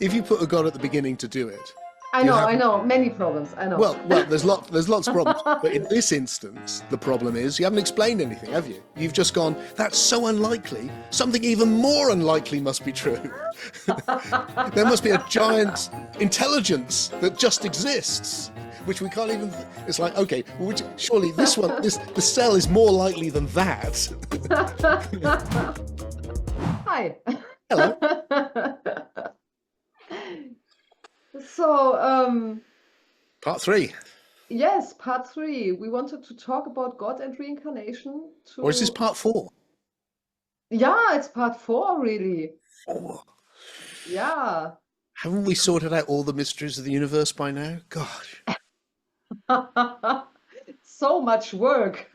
if you put a God at the beginning to do it, I know, many problems, I know. well, there's lots of problems. But in this instance, the problem is you haven't explained anything, have you? You've just gone, that's so unlikely, something even more unlikely must be true. There must be a giant intelligence that just exists, which we can't even, it's like, okay, well, surely the cell is more likely than that. Hi. Hello. So, Part 3. yes, part 3. We wanted to talk about God and reincarnation. Or is this part 4? Yeah, it's part 4, really. 4. Yeah. Haven't we sorted out all the mysteries of the universe by now? Gosh. So much work.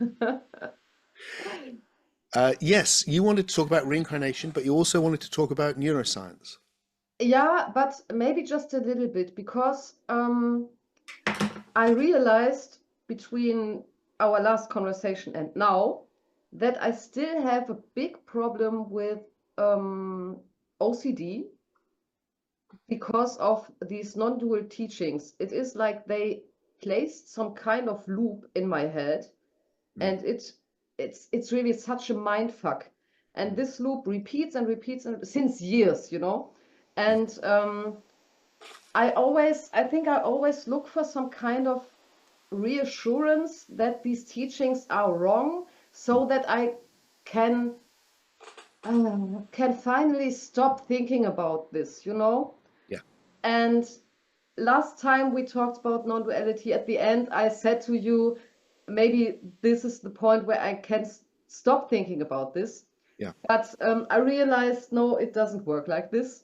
Yes, you wanted to talk about reincarnation, but you also wanted to talk about neuroscience. Yeah, but maybe just a little bit, because I realized between our last conversation and now that I still have a big problem with OCD because of these non-dual teachings. It is like they placed some kind of loop in my head, and it's really such a mind fuck. And this loop repeats and repeats since years, And I think I always look for some kind of reassurance that these teachings are wrong, so that I can finally stop thinking about this, Yeah. And last time we talked about non-duality, at the end I said to you, maybe this is the point where I can stop thinking about this. Yeah. But I realized, no, it doesn't work like this.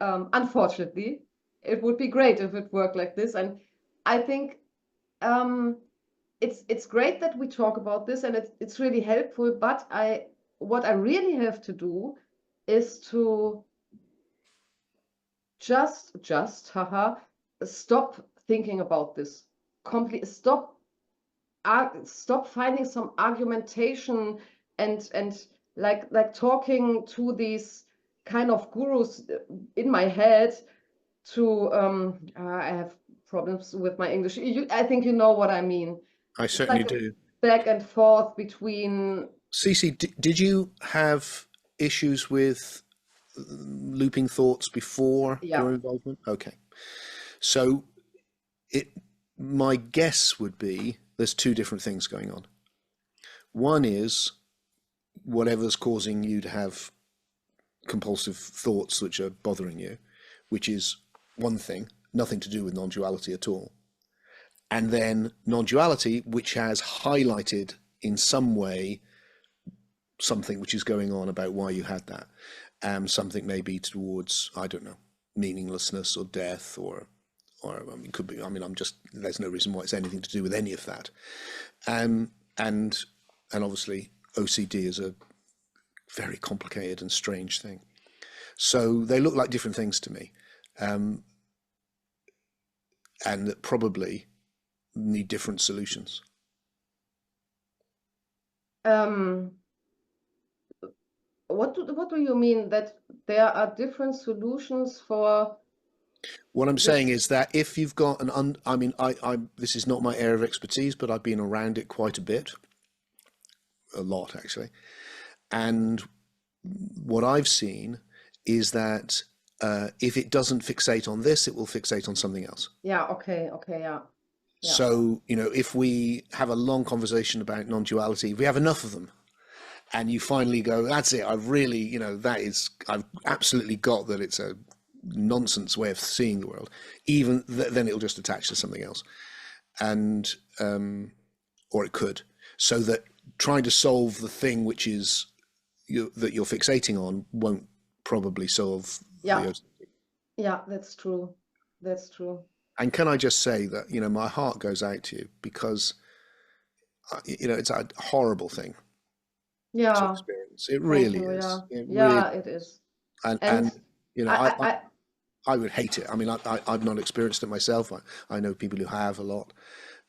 Unfortunately, it would be great if it worked like this. And I think it's great that we talk about this, and it's really helpful. But what I really have to do is to just stop thinking about this. Stop finding some argumentation and like talking to these kind of gurus in my head. I have problems with my English. I think you know what I mean. I certainly do. Back and forth between. Cece, did you have issues with looping thoughts before your involvement? Okay. So my guess would be there's two different things going on. One is whatever's causing you to have compulsive thoughts which are bothering you, which is one thing, nothing to do with non-duality at all. And then non-duality, which has highlighted in some way something which is going on about why you had that. Something maybe towards, I don't know, meaninglessness or death or I mean, could be, I mean, there's no reason why it's anything to do with any of that. And obviously OCD is a very complicated and strange thing. So they look like different things to me. And that probably need different solutions. What do you mean that there are different solutions for? What I'm saying is that if you've got this is not my area of expertise, but I've been around it quite a lot actually. And what I've seen is that if it doesn't fixate on this, it will fixate on something else. Yeah, okay, yeah. So, if we have a long conversation about non-duality, if we have enough of them, and you finally go, that's it, I've really, I've absolutely got that it's a nonsense way of seeing the world, even then it'll just attach to something else. And, or it could. So that trying to solve the thing which is that you're fixating on won't probably solve. Yeah, that's true. And can I just say that, my heart goes out to you because, it's a horrible thing. Yeah. To experience. It really is. It is. And I would hate it. I mean, I've not experienced it myself. I know people who have a lot,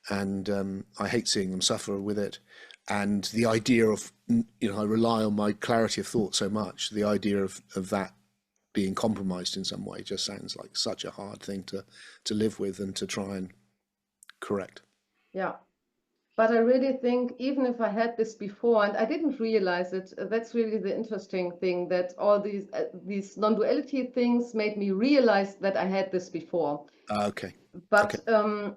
and I hate seeing them suffer with it. And the idea of, I rely on my clarity of thought so much. The idea of that being compromised in some way just sounds like such a hard thing to live with and to try and correct. Yeah. But I really think, even if I had this before and I didn't realize it, that's really the interesting thing, that all these non-duality things made me realize that I had this before. Okay. But okay.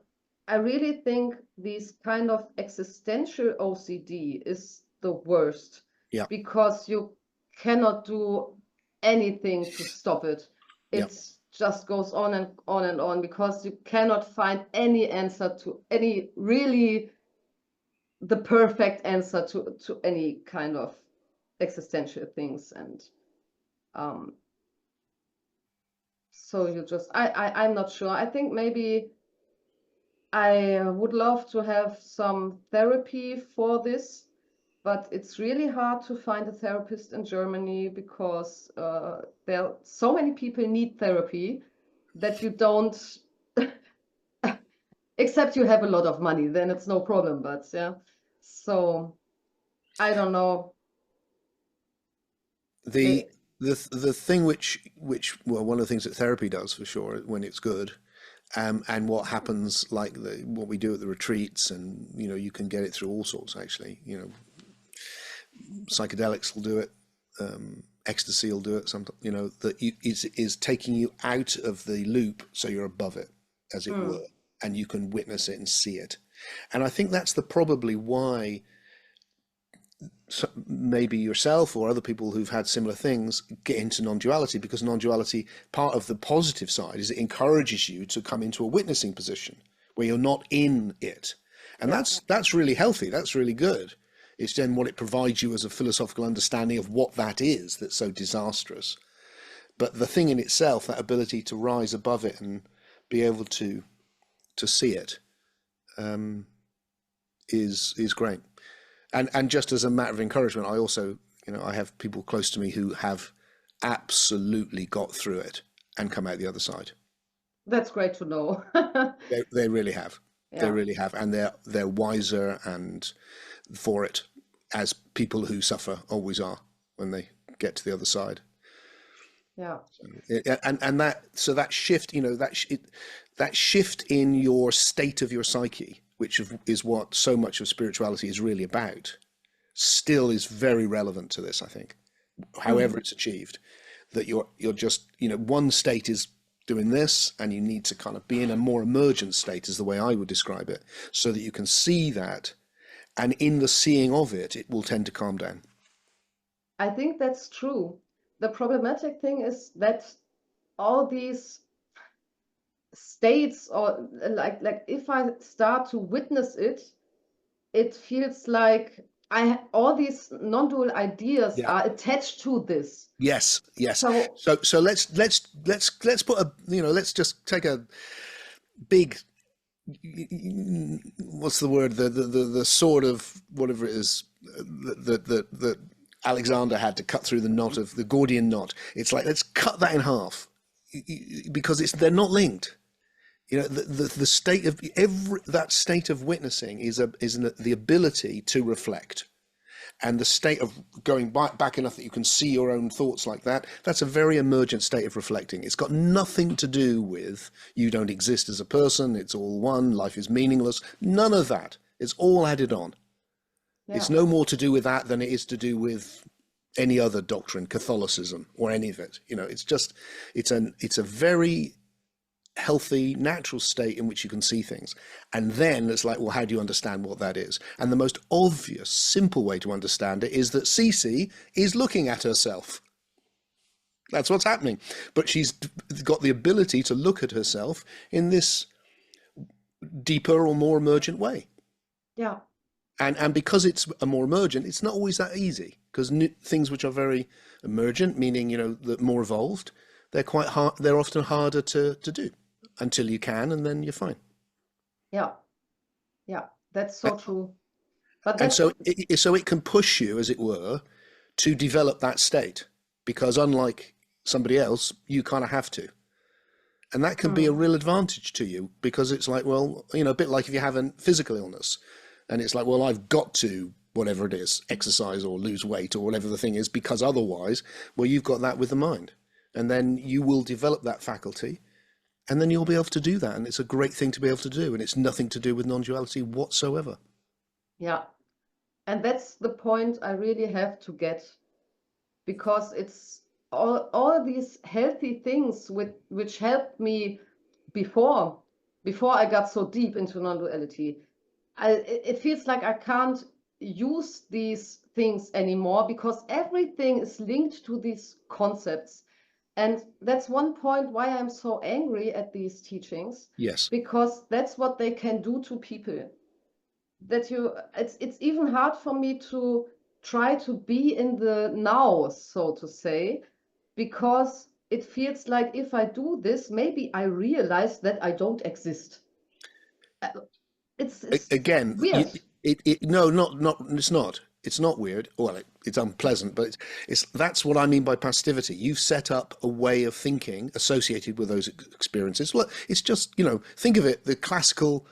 I really think these kind of existential OCD is the worst. Yeah. Because you cannot do anything to stop it. It just goes on and on and on, because you cannot find any answer to any really the perfect answer to any kind of existential things. And so you just I'm not sure. I think maybe I would love to have some therapy for this, but it's really hard to find a therapist in Germany, because there so many people need therapy that you don't except you have a lot of money, then it's no problem. But yeah, so I don't know. The thing which well, one of the things that therapy does for sure when it's good, and what happens, like what we do at the retreats, and you can get it through all sorts, actually. Psychedelics will do it, ecstasy will do it sometimes, that is taking you out of the loop so you're above it, as it were, and you can witness it and see it. And I think that's probably why maybe yourself or other people who've had similar things get into non-duality, because non-duality, part of the positive side is it encourages you to come into a witnessing position where you're not in it. And that's really healthy. That's really good. It's then what it provides you as a philosophical understanding of what that is that's so disastrous. But the thing in itself, that ability to rise above it and be able to see it, is great. And just as a matter of encouragement, I also, I have people close to me who have absolutely got through it and come out the other side. That's great to know. They really have. Yeah. They really have, and they're wiser and for it, as people who suffer always are when they get to the other side. Yeah. And that shift, that shift in your state of your psyche, which is what so much of spirituality is really about, still is very relevant to this, I think. However it's achieved, that you're just, one state is doing this, and you need to kind of be in a more emergent state, is the way I would describe it, so that you can see that, and in the seeing of it, it will tend to calm down. I think that's true. The problematic thing is that all these states, or like if I start to witness it, it feels like all these non-dual ideas are attached to this. Yes. So let's put a, let's just take a big, what's the word, the sword of whatever it is that Alexander had to cut through the knot of the Gordian knot. It's like, let's cut that in half, because they're not linked. The state of that state of witnessing is the ability to reflect, and the state of going back enough that you can see your own thoughts like that. That's a very emergent state of reflecting. It's got nothing to do with you don't exist as a person. It's all one. Life is meaningless. None of that. It's all added on. Yeah. It's no more to do with that than it is to do with any other doctrine, Catholicism, or any of it. It's just, it's a very healthy, natural state in which you can see things. And then it's like, well, how do you understand what that is? And the most obvious, simple way to understand it is that Cece is looking at herself. That's what's happening. But she's got the ability to look at herself in this deeper or more emergent way. Yeah. And because it's a more emergent, it's not always that easy, because things which are very emergent, meaning, that more evolved, they're quite hard. They're often harder to do until you can, and then you're fine. Yeah, that's so true. But so it can push you, as it were, to develop that state, because unlike somebody else, you kind of have to. And that can be a real advantage to you, because it's like, well, a bit like if you have a physical illness, and it's like, well, I've got to, whatever it is, exercise or lose weight or whatever the thing is, because otherwise, well, you've got that with the mind. and then you will develop that faculty, and then you'll be able to do that. And it's a great thing to be able to do, and it's nothing to do with non-duality whatsoever. Yeah. And that's the point I really have to get, because it's all these healthy things which helped me before I got so deep into non-duality. It feels like I can't use these things anymore, because everything is linked to these concepts. And that's one point why I'm so angry at these teachings. Yes. Because that's what they can do to people. It's even hard for me to try to be in the now, so to say, because it feels like if I do this, maybe I realize that I don't exist. It's Again, weird. No, it's not. It's not weird. Well, it's unpleasant, but that's what I mean by passivity. You've set up a way of thinking associated with those experiences. Well, it's just, think of it, the classical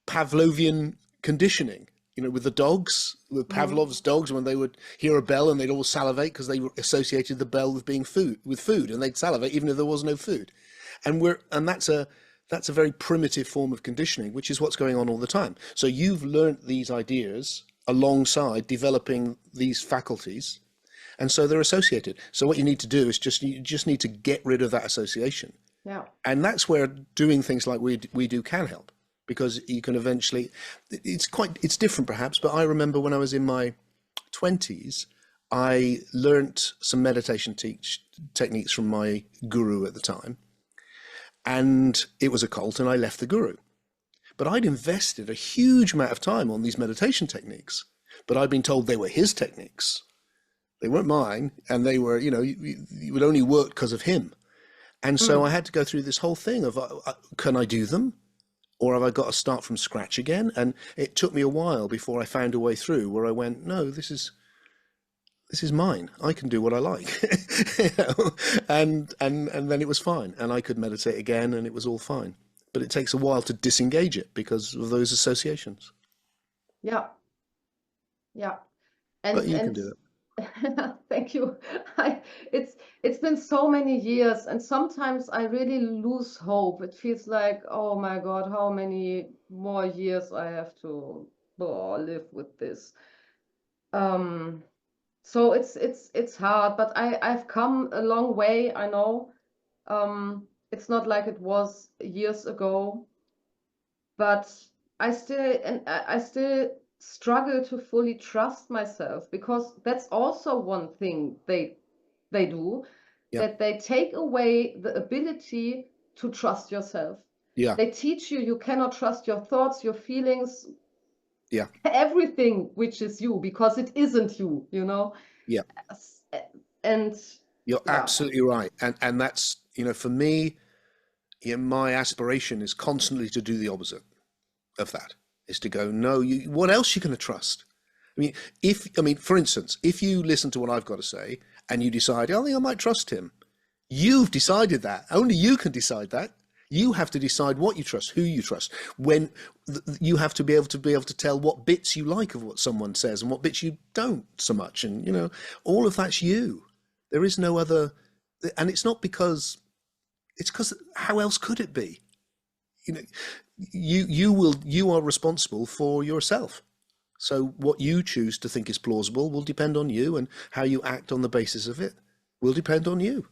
Pavlovian conditioning, with the dogs, with Pavlov's dogs, when they would hear a bell and they'd all salivate because they associated the bell with being food, and they'd salivate even if there was no food. And that's a very primitive form of conditioning, which is what's going on all the time. So you've learnt these ideas alongside developing these faculties, and so they're associated. So what you need to do is you just need to get rid of that association. Yeah. And that's where doing things like we do can help, because you can eventually, it's different perhaps, but I remember when I was in my 20s, I learnt some meditation techniques from my guru at the time, and it was a cult, and I left the guru. But I'd invested a huge amount of time on these meditation techniques, but I'd been told they were his techniques. They weren't mine, and they were, you would only work because of him. And so I had to go through this whole thing of, can I do them? Or have I got to start from scratch again? And it took me a while before I found a way through where I went, no, this is mine. I can do what I like. And then it was fine. And I could meditate again, and it was all fine. But it takes a while to disengage it because of those associations. Yeah. Yeah. But you can do it. Thank you. It's been so many years, and sometimes I really lose hope. It feels like, oh my God, how many more years I have to live with this. So it's hard, but I've come a long way, I know. It's not like it was years ago, but I still struggle to fully trust myself, because that's also one thing they do, that they take away the ability to trust yourself. Yeah. They teach you cannot trust your thoughts, your feelings, everything which is you, because it isn't you, Yeah. And you're absolutely right. And that's, for me, my aspiration is constantly to do the opposite of that, is to go, no, what else are you going to trust? For instance, if you listen to what I've got to say and you decide, I think I might trust him, you've decided that. Only you can decide that. You have to decide what you trust, who you trust. When you have to be able to tell what bits you like of what someone says and what bits you don't so much. And, all of that's you. There is no other, and it's not because, it's because how else could it be? You are responsible for yourself. So what you choose to think is plausible will depend on you, and how you act on the basis of it will depend on you.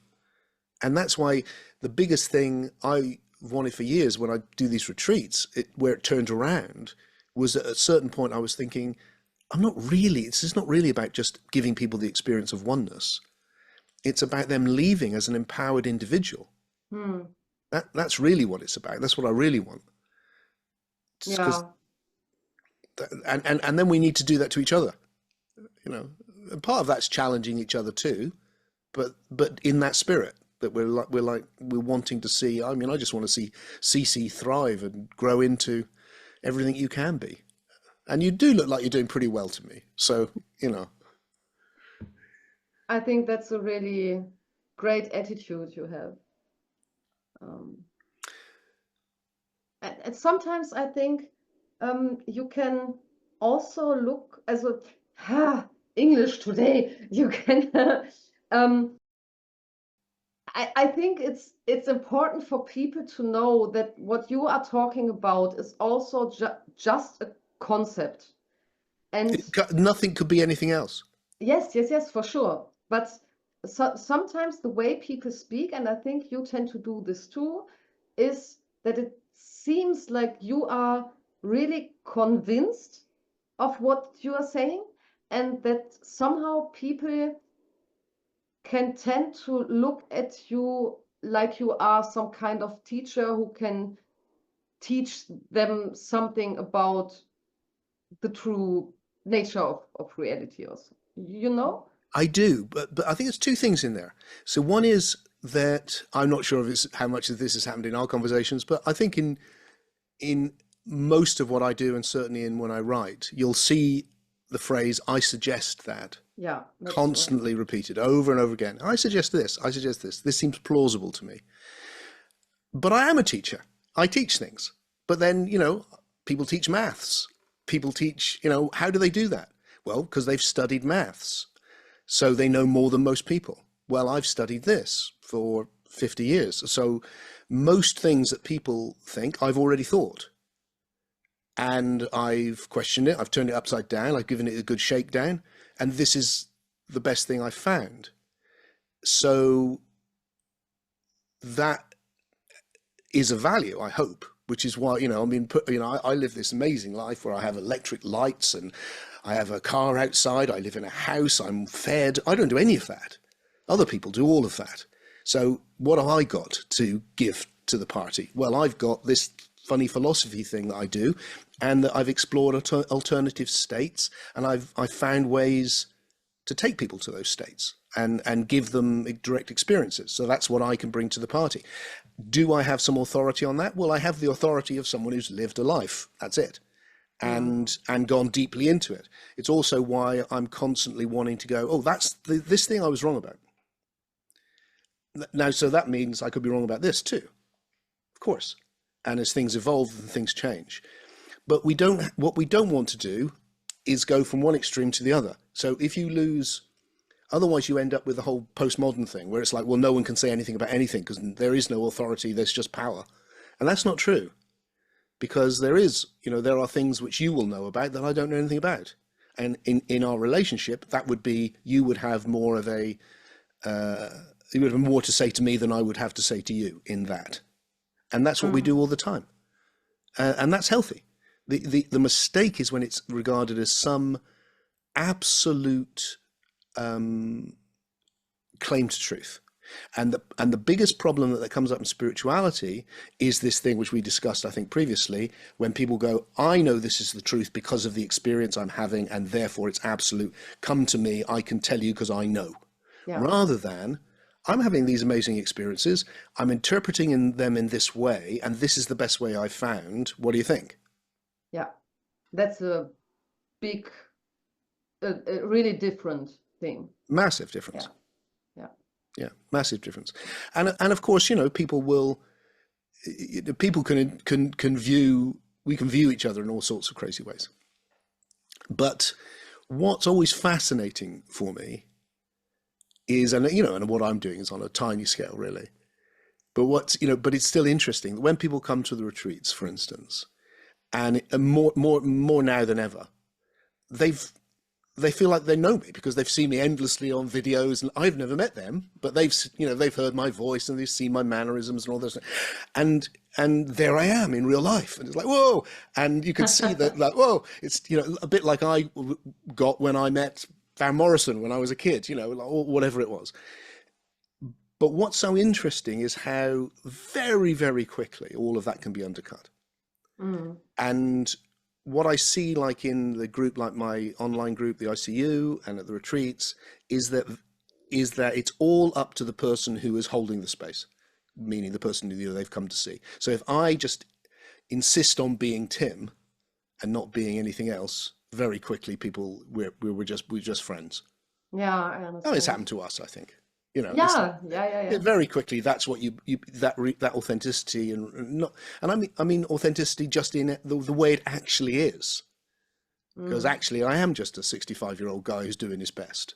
And that's why the biggest thing I wanted for years when I do these retreats, where it turned around, was at a certain point I was thinking, this is not really about just giving people the experience of oneness. It's about them leaving as an empowered individual. That's really what it's about. That's what I really want. Yeah. And then we need to do that to each other. And part of that's challenging each other too, but in that spirit that we're wanting to see. I just want to see CC thrive and grow into everything you can be. And you do look like you're doing pretty well to me. So, I think that's a really great attitude you have. And sometimes I think you can also look as English today. You can I think it's important for people to know that what you are talking about is also just a concept. And nothing could be anything else. Yes, for sure. But sometimes the way people speak, and I think you tend to do this too, is that it seems like you are really convinced of what you are saying, and that somehow people can tend to look at you like you are some kind of teacher who can teach them something about the true nature of reality also. You know? I do, but I think there's two things in there. So one is that I'm not sure if how much of this has happened in our conversations, but I think in most of what I do, and certainly in when I write, you'll see the phrase "I suggest that." Yeah, constantly repeated over and over again. I suggest this. I suggest this. This seems plausible to me. But I am a teacher. I teach things. But then, people teach maths. People teach, how do they do that? Well, because they've studied maths. So they know more than most people. Well, I've studied this for 50 years. So most things that people think, I've already thought. And I've questioned it. I've turned it upside down. I've given it a good shakedown. And this is the best thing I've found. So that is a value, I hope, which is why, I live this amazing life where I have electric lights and I have a car outside. I live in a house. I'm fed. I don't do any of that. Other people do all of that. So what have I got to give to the party? Well, I've got this funny philosophy thing that I do, and that I've explored alternative states, and I've found ways to take people to those states and give them direct experiences. So that's what I can bring to the party. Do I have some authority on that? Well, I have the authority of someone who's lived a life. That's it. And gone deeply into it. It's also why I'm constantly wanting to go, oh, that's this thing I was wrong about. Now, so that means I could be wrong about this too, of course. And as things evolve and things change. But what we don't want to do is go from one extreme to the other. So if you lose, otherwise you end up with the whole postmodern thing where it's like, well, no one can say anything about anything because there is no authority, there's just power. And that's not true, because there are things which you will know about that I don't know anything about. And in our relationship, that would be, you would have more of you would have more to say to me than I would have to say to you in that. And that's what we do all the time. And that's healthy. The mistake is when it's regarded as some absolute claim to truth. And the biggest problem that comes up in spirituality is this thing which we discussed, I think, previously, when people go, I know this is the truth because of the experience I'm having, and therefore it's absolute. Come to me, I can tell you because I know. Yeah. Rather than, I'm having these amazing experiences, I'm interpreting them in this way, and this is the best way I've found. What do you think? Yeah, that's a big, a really different thing. Massive difference. Yeah, massive difference. And of course, people can view, we can view each other in all sorts of crazy ways. But what's always fascinating for me is, and what I'm doing is on a tiny scale, really. But but it's still interesting when people come to the retreats, for instance, and more now than ever, they feel like they know me because they've seen me endlessly on videos, and I've never met them, but they've heard my voice and they've seen my mannerisms and all this, and there I am in real life, and it's like, whoa, and you can see that, like, whoa, it's a bit like I got when I met Van Morrison when I was a kid, or whatever it was. But what's so interesting is how very, very quickly all of that can be undercut. And what I see, like in the group, like my online group, the ICU, and at the retreats, is that it's all up to the person who is holding the space, meaning the person who they've come to see. So if I just insist on being Tim and not being anything else, very quickly we're just friends. Yeah, I understand. Oh, it's happened to us, I think. Yeah. Very quickly, that's what that authenticity and I mean authenticity just in the way it actually is, because actually I am just a 65-year-old guy who's doing his best.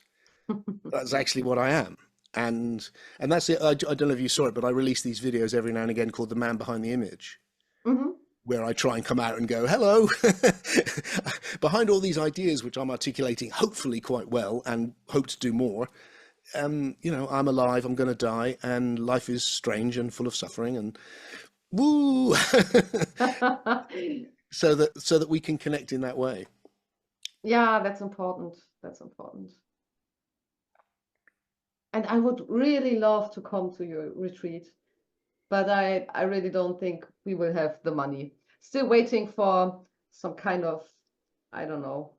That's actually what I am, And that's it. I don't know if you saw it, but I release these videos every now and again called The Man Behind the Image, where I try and come out and go, hello, behind all these ideas, which I'm articulating hopefully quite well and hope to do more. You know, I'm alive, I'm going to die, and life is strange and full of suffering, and woo. so that we can connect in that way. Yeah, that's important. That's important. And I would really love to come to your retreat, but I really don't think we will have the money. Still waiting for some kind of, I don't know,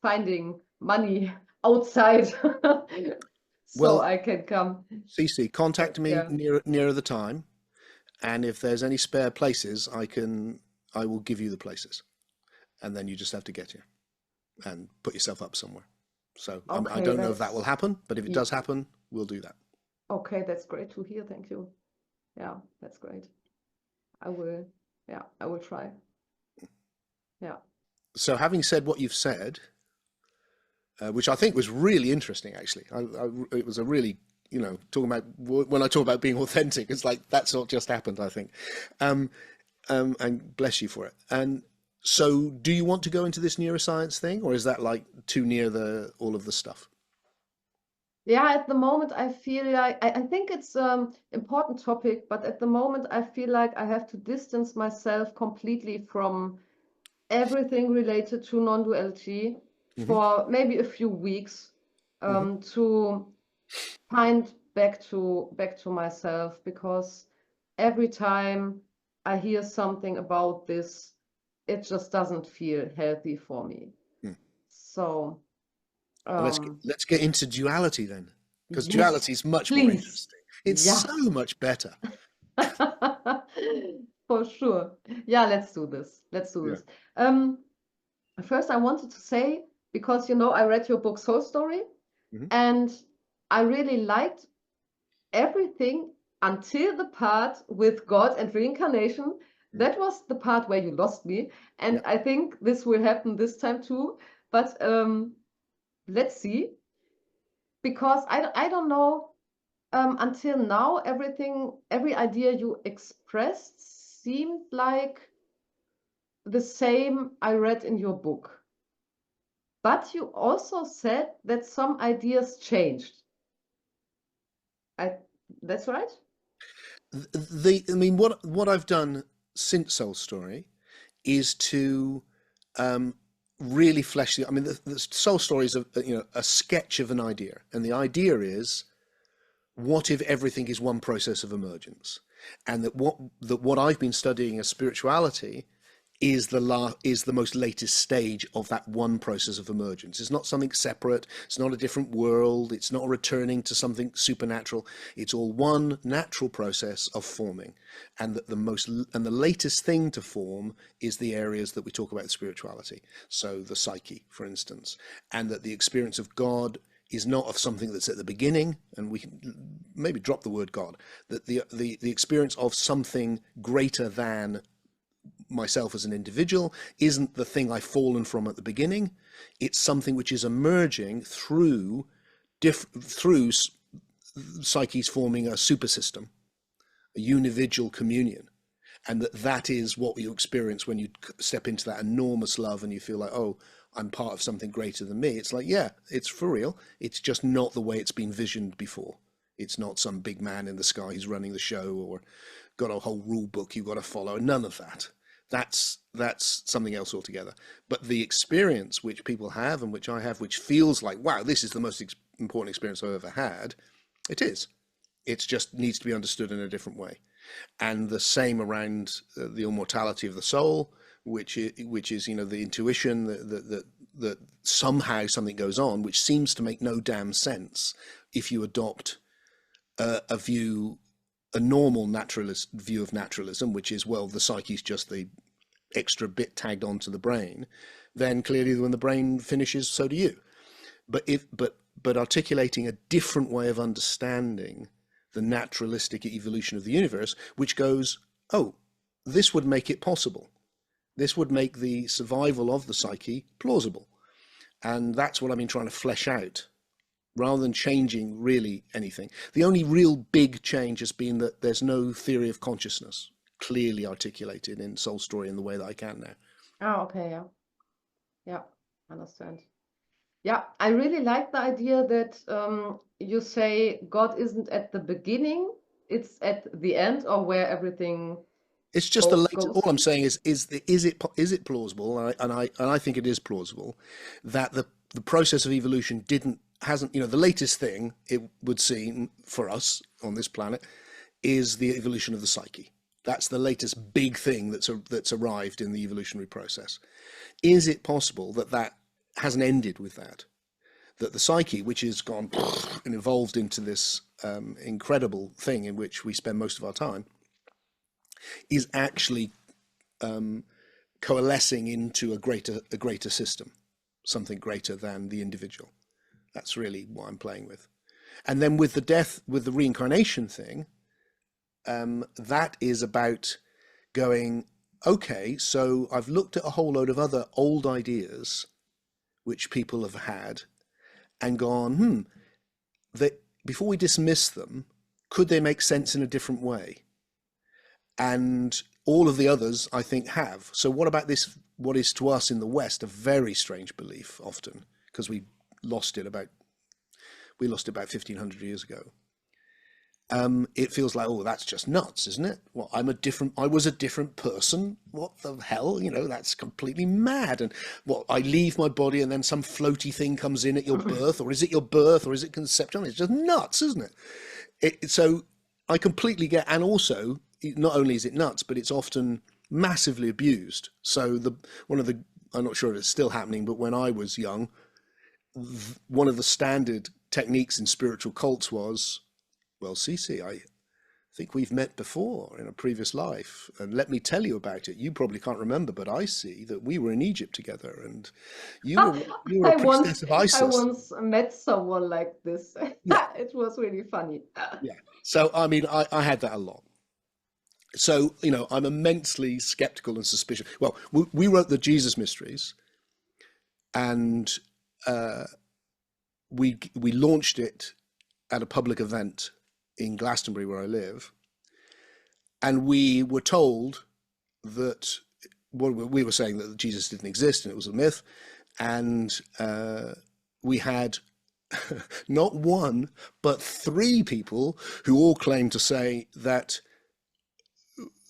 finding money outside so I can come. Cece, contact me nearer the time, and if there's any spare places, I will give you the places, and then you just have to get here and put yourself up somewhere. So I don't know if that will happen, but if it does happen, we'll do that. Okay, that's great to hear. Thank you. Yeah, that's great. I will try. Yeah. So having said what you've said, which I think was really interesting, actually, it was a really, you know, talking about, when I talk about being authentic, it's like, that's not just happened, I think. And bless you for it. And so do you want to go into this neuroscience thing, or is that like too near all of the stuff? Yeah, at the moment I feel like I think it's important topic, but at the moment I feel like I have to distance myself completely from everything related to non-duality for maybe a few weeks to find back to myself, because every time I hear something about this, it just doesn't feel healthy for me. So let's get into duality then, because duality is much more interesting. It's so much better. For sure. Yeah, let's do this. First, I wanted to say, because, you know, I read your book Soul Story, and I really liked everything until the part with God and reincarnation. That was the part where you lost me, and I think this will happen this time too. But let's see, because I don't know. Until now, every idea you expressed seemed like the same I read in your book. But you also said that some ideas changed. That's right? I mean, what I've done since Soul Story is to really flesh I mean, the Soul Story is a sketch of an idea, and the idea is, what if everything is one process of emergence, and that what I've been studying as spirituality is the most latest stage of that one process of emergence. It's not something separate. It's not a different world. It's not returning to something supernatural. It's all one natural process of forming, and that the latest thing to form is the areas that we talk about in spirituality. So the psyche, for instance, and that the experience of God is not of something that's at the beginning, and we can maybe drop the word God, that the experience of something greater than myself as an individual isn't the thing I've fallen from at the beginning. It's something which is emerging through psyches forming a super system, a unividual communion, and that is what you experience when you step into that enormous love and you feel like, oh, I'm part of something greater than me. It's like, yeah, it's for real. It's just not the way it's been visioned before. It's not some big man in the sky who's running the show or got a whole rule book you've got to follow. None of that. That's something else altogether. But the experience which people have and which I have, which feels like, wow, this is the most important experience I've ever had, it is. It just needs to be understood in a different way. And the same around the immortality of the soul, which is, you know, the intuition that somehow something goes on, which seems to make no damn sense if you adopt a normal naturalist view of naturalism, which is, well, the psyche is just the extra bit tagged onto the brain. Then clearly when the brain finishes, so do you. But articulating a different way of understanding the naturalistic evolution of the universe, which goes, oh, this would make it possible. This would make the survival of the psyche plausible. And that's what I've been trying to flesh out rather than changing really anything. The only real big change has been that there's no theory of consciousness clearly articulated in Soul Story in the way that I can now. Oh, okay, yeah. Yeah, understand. Yeah, I really like the idea that you say God isn't at the beginning, it's at the end, or where everything It's just the latest. goes. All I'm saying is it plausible? And I think it is plausible that the process of evolution hasn't, the latest thing it would seem for us on this planet is the evolution of the psyche. That's the latest big thing that's arrived in the evolutionary process. Is it possible that hasn't ended with that? That the psyche, which has gone and evolved into this incredible thing in which we spend most of our time, is actually coalescing into a greater system, something greater than the individual. That's really what I'm playing with. And then with the reincarnation thing, that is about going, okay, so I've looked at a whole load of other old ideas which people have had and gone, that before we dismiss them, could they make sense in a different way? And all of the others, I think, have. So what about this, what is to us in the West a very strange belief often, because we lost it about 1,500 years ago. It feels like, oh, that's just nuts, isn't it? Well, I was a different person. What the hell? That's completely mad. And what, I leave my body and then some floaty thing comes in at your birth, or is it your birth, or is it conception? It's just nuts, isn't it? So I completely get, and also, not only is it nuts, but it's often massively abused. So I'm not sure if it's still happening, but when I was young, one of the standard techniques in spiritual cults was, well, Cece, I think we've met before in a previous life, and let me tell you about it. You probably can't remember, but I see that we were in Egypt together, and you were a priestess of Isis. I once met someone like this. Yeah. It was really funny. Yeah. So, I mean, I had that a lot. So, I'm immensely skeptical and suspicious. Well, we wrote the Jesus Mysteries, and we launched it at a public event in Glastonbury, where I live, and we were told that we were saying that Jesus didn't exist and it was a myth, and we had not one but 3 people who all claimed to say that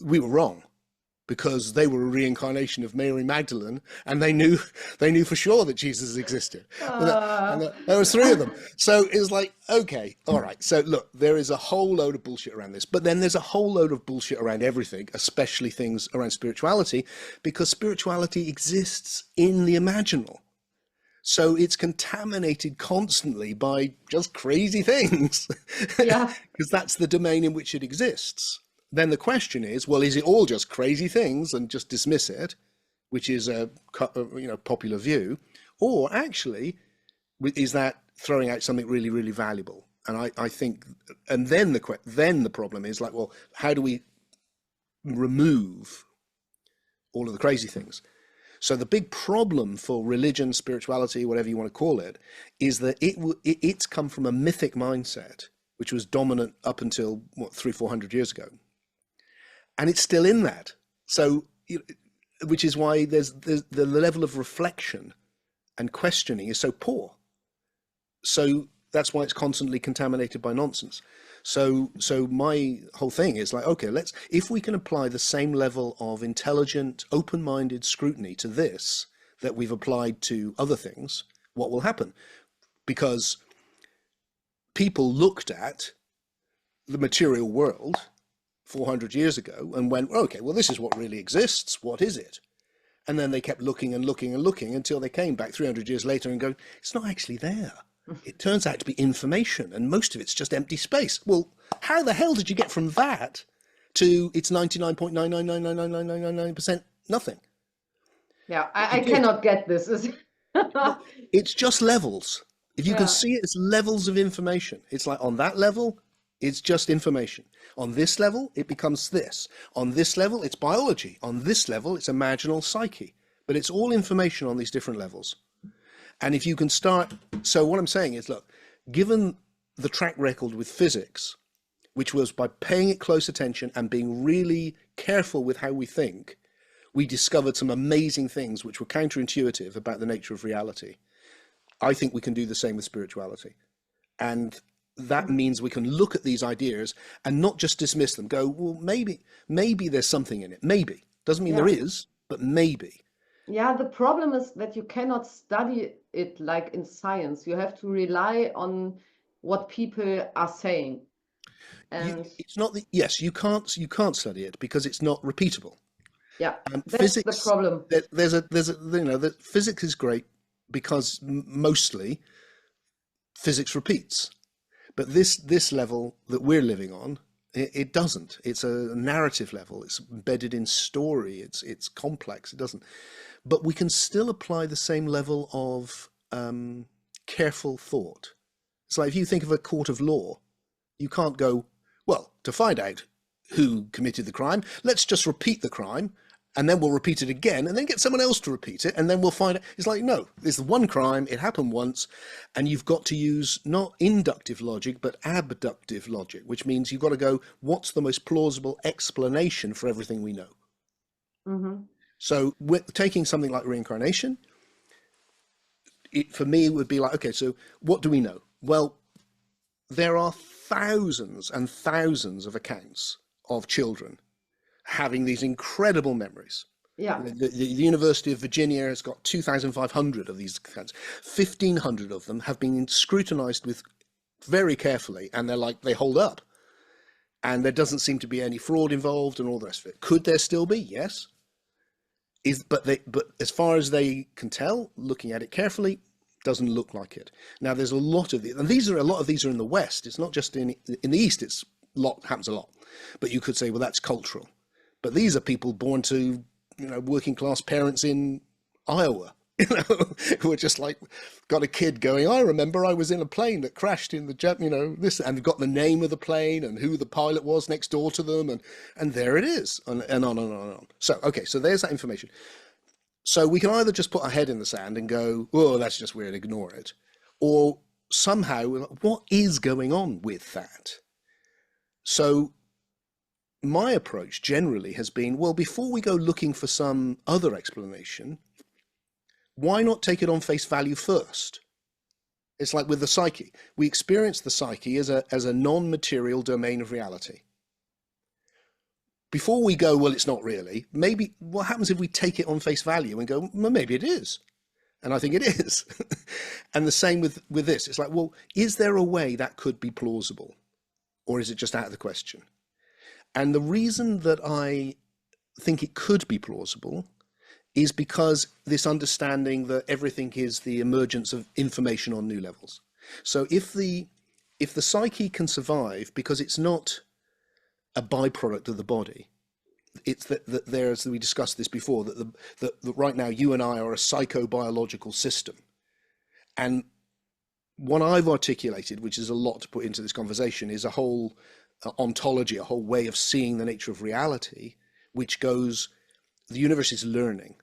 we were wrong, because they were a reincarnation of Mary Magdalene, and they knew for sure that Jesus existed. And there was 3 of them. So it was like, okay, all right. So look, there is a whole load of bullshit around this, but then there's a whole load of bullshit around everything, especially things around spirituality, because spirituality exists in the imaginal. So it's contaminated constantly by just crazy things. Yeah. Because that's the domain in which it exists. Then the question is, well, is it all just crazy things and just dismiss it, which is a popular view, or actually is that throwing out something really, really valuable? And I think, and then the problem is like, well, how do we remove all of the crazy things? So the big problem for religion, spirituality, whatever you want to call it, is that it's come from a mythic mindset, which was dominant up until 300-400 years ago. And it's still in that. So, which is why there's the level of reflection and questioning is so poor. So that's why it's constantly contaminated by nonsense. So my whole thing is like, okay, if we can apply the same level of intelligent, open-minded scrutiny to this that we've applied to other things, what will happen? Because people looked at the material world 400 years ago and went, okay, well, this is what really exists. What is it? And then they kept looking and looking and looking until they came back 300 years later and go, it's not actually there. It turns out to be information, and most of it's just empty space. Well, how the hell did you get from that to it's 99.9999999% nothing? Yeah, I cannot get this. It's just levels. If you can see it, it's levels of information. It's like on that level, it's just information. On this level, it becomes this. On this level, it's biology. On this level, it's imaginal psyche. But it's all information on these different levels. And if you can start, so what I'm saying is, look, given the track record with physics, which was by paying it close attention and being really careful with how we think, we discovered some amazing things which were counterintuitive about the nature of reality. I think we can do the same with spirituality. And that means we can look at these ideas and not just dismiss them, go, well, maybe there's something in it. Maybe. Doesn't mean there is, but maybe. Yeah, the problem is that you cannot study it like in science. You have to rely on what people are saying. And it's not the, yes, you can't study it because it's not repeatable. Yeah, that's the problem. There's a that physics is great because mostly physics repeats, but this level that we're living on, it doesn't. It's a narrative level. It's embedded in story. It's complex. It doesn't. But we can still apply the same level of careful thought. It's like if you think of a court of law, you can't go, well, to find out who committed the crime, let's just repeat the crime, and then we'll repeat it again, and then get someone else to repeat it, and then we'll find out. It's like, no, there's one crime, it happened once, and you've got to use not inductive logic, but abductive logic, which means you've got to go, what's the most plausible explanation for everything we know? Mm-hmm. So with taking something like reincarnation, for me, it would be like, okay, so what do we know? Well, there are thousands and thousands of accounts of children having these incredible memories. Yeah. The University of Virginia has got 2,500 of these accounts. 1,500 of them have been scrutinized with very carefully, and they hold up. And there doesn't seem to be any fraud involved and all the rest of it. Could there still be? Yes. But as far as they can tell, looking at it carefully, doesn't look like it. Now there's a lot of these, and a lot of these are in the West. It's not just in the East. Happens a lot, but you could say, well, that's cultural. But these are people born to, working class parents in Iowa, who are just like, got a kid going, I remember I was in a plane that crashed in the this, and got the name of the plane and who the pilot was next door to them, and there it is, and on and on and on. So okay, so there's that information. So we can either just put our head in the sand and go, oh, that's just weird, ignore it. Or somehow, what is going on with that? So my approach generally has been, well, before we go looking for some other explanation, why not take it on face value first? It's like with the psyche. We experience the psyche as a non-material domain of reality. Before we go, well, it's not really, maybe what happens if we take it on face value and go, well, maybe it is. And I think it is. And the same with this. It's like, well, is there a way that could be plausible? Or is it just out of the question? And the reason that I think it could be plausible is because this understanding that everything is the emergence of information on new levels. So if the psyche can survive because it's not a byproduct of the body, it's that there's, we discussed this before, that right now you and I are a psychobiological system. And what I've articulated, which is a lot to put into this conversation, is a whole ontology, a whole way of seeing the nature of reality, which goes, the universe is learning.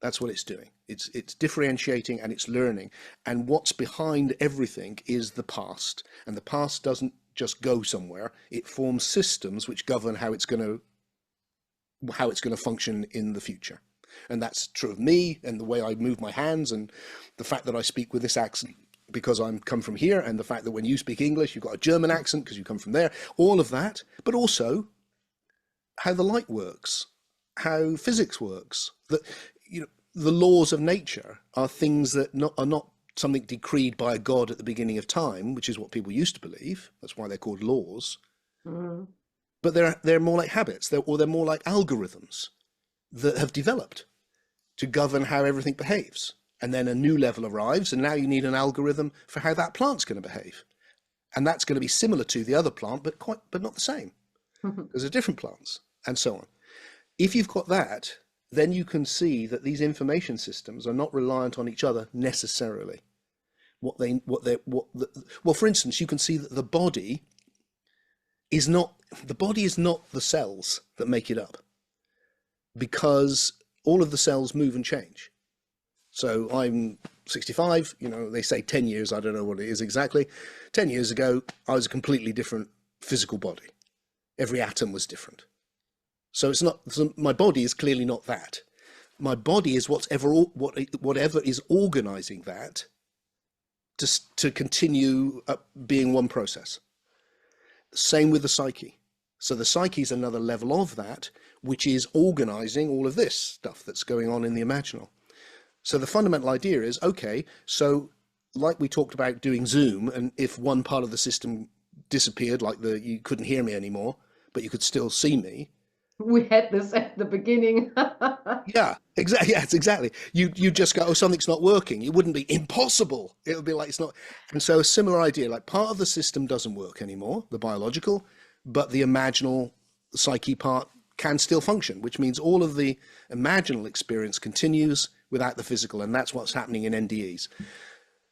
That's what it's doing. It's differentiating and it's learning. And what's behind everything is the past. And the past doesn't just go somewhere. It forms systems which govern how it's going to function in the future. And that's true of me and the way I move my hands and the fact that I speak with this accent because I'm come from here, and the fact that when you speak English, you've got a German accent because you come from there, all of that, but also how the light works, how physics works, that, the laws of nature are things that are not something decreed by a God at the beginning of time, which is what people used to believe. That's why they're called laws. Mm. But they're more like habits, they're more like algorithms that have developed to govern how everything behaves. And then a new level arrives, and now you need an algorithm for how that plant's going to behave. And that's going to be similar to the other plant, but not the same. Because they're different plants, and so on. If you've got that, then you can see that these information systems are not reliant on each other necessarily. Well, for instance, you can see that the body is not the cells that make it up, because all of the cells move and change. So I'm 65, you know, they say 10 years, I don't know what it is exactly. 10 years ago, I was a completely different physical body. Every atom was different. So it's not, so my body is clearly not that. My body is whatever is organizing that to continue being one process. Same with the psyche. So the psyche is another level of that, which is organizing all of this stuff that's going on in the imaginal. So the fundamental idea is, okay, so like we talked about doing Zoom, and if one part of the system disappeared, like you couldn't hear me anymore, but you could still see me. We had this at the beginning. Yeah, exactly. Yes, exactly. You just go, oh, something's not working. It wouldn't be impossible. It would be like it's not. And so a similar idea, like part of the system doesn't work anymore, the biological, but the imaginal, the psyche part can still function, which means all of the imaginal experience continues without the physical, and that's what's happening in NDEs.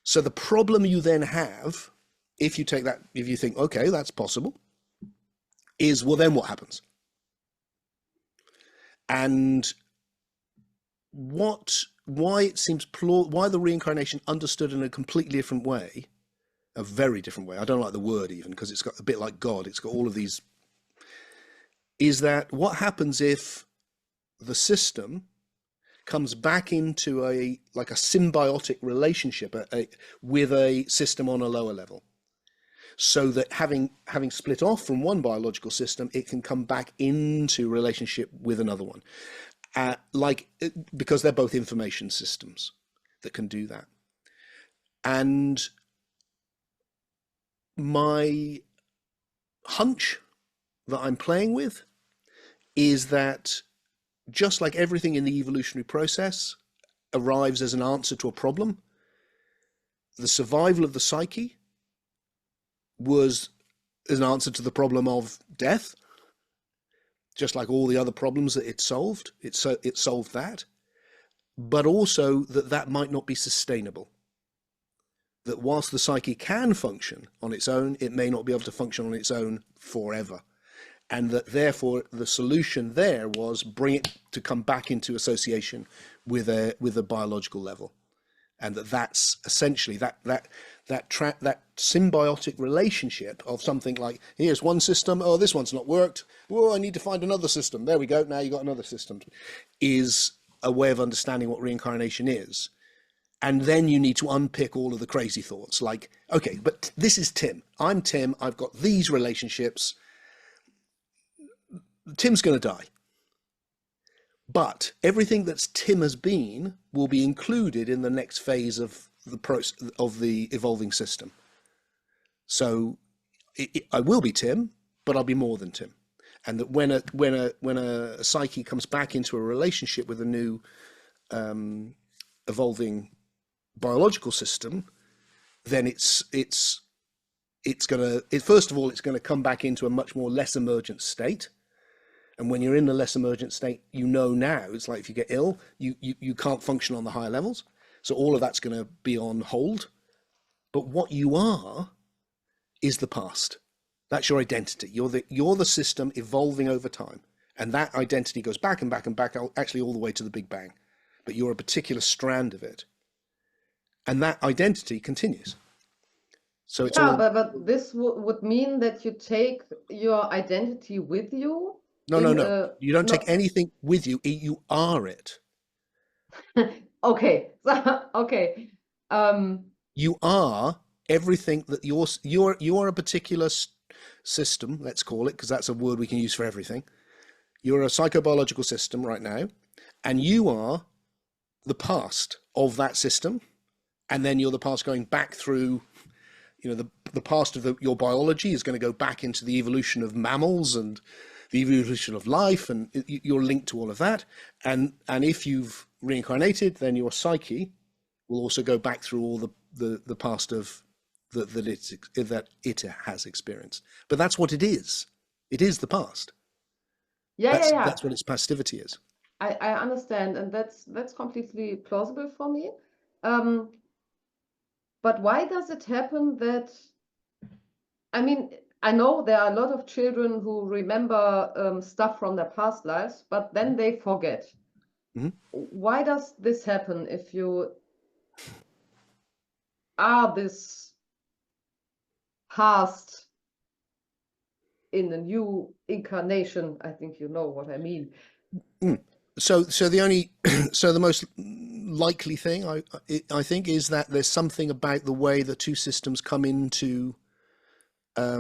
So the problem you then have, if you take that, if you think, okay, that's possible, is, well, then what happens? And why it seems why the reincarnation understood in a completely different way, a very different way, I don't like the word even, because it's got a bit like God, it's got all of these, is that what happens if the system comes back into a symbiotic relationship with a system on a lower level, so that having split off from one biological system, it can come back into relationship with another one, because they're both information systems that can do that. And my hunch that I'm playing with is that just like everything in the evolutionary process arrives as an answer to a problem, the survival of the psyche was an answer to the problem of death, just like all the other problems that it solved. It solved that, but also that might not be sustainable. That whilst the psyche can function on its own, it may not be able to function on its own forever. And that therefore the solution there was bring it to come back into association with a biological level. And that's essentially that symbiotic relationship of something like, here's one system, oh, this one's not worked, oh, I need to find another system, there we go, now you got another system, is a way of understanding what reincarnation is. And then you need to unpick all of the crazy thoughts, like, okay, but this is Tim, I'm Tim, I've got these relationships, Tim's going to die. But everything that's Tim has been will be included in the next phase of the process of the evolving system. So I will be Tim, but I'll be more than Tim. And that when a psyche comes back into a relationship with a new evolving biological system, then it's first of all, it's going to come back into a much more less emergent state. And when you're in the less emergent state, you know now, it's like if you get ill, you can't function on the higher levels. So all of that's going to be on hold. But what you are is the past. That's your identity. You're the system evolving over time. And that identity goes back and back and back, actually all the way to the Big Bang. But you're a particular strand of it. And that identity continues. So it's but this would mean that you take your identity with you. No. You don't take anything with you. You are it. Okay. Okay. You are everything that you're a particular system, let's call it, because that's a word we can use for everything. You're a psychobiological system right now, and you are the past of that system, and then you're the past going back through, the past of your biology is going to go back into the evolution of mammals and the evolution of life, and you're linked to all of that. And if you've reincarnated, then your psyche will also go back through all the past of that it has experienced. But that's what it is. It is the past. Yeah. That's what its passivity is. I understand, and that's completely plausible for me. But why does it happen that, I mean, I know there are a lot of children who remember stuff from their past lives, but then they forget. Mm-hmm. Why does this happen if you are this past in a new incarnation? I think you know what I mean. So the most likely thing I think is that there's something about the way the two systems come into a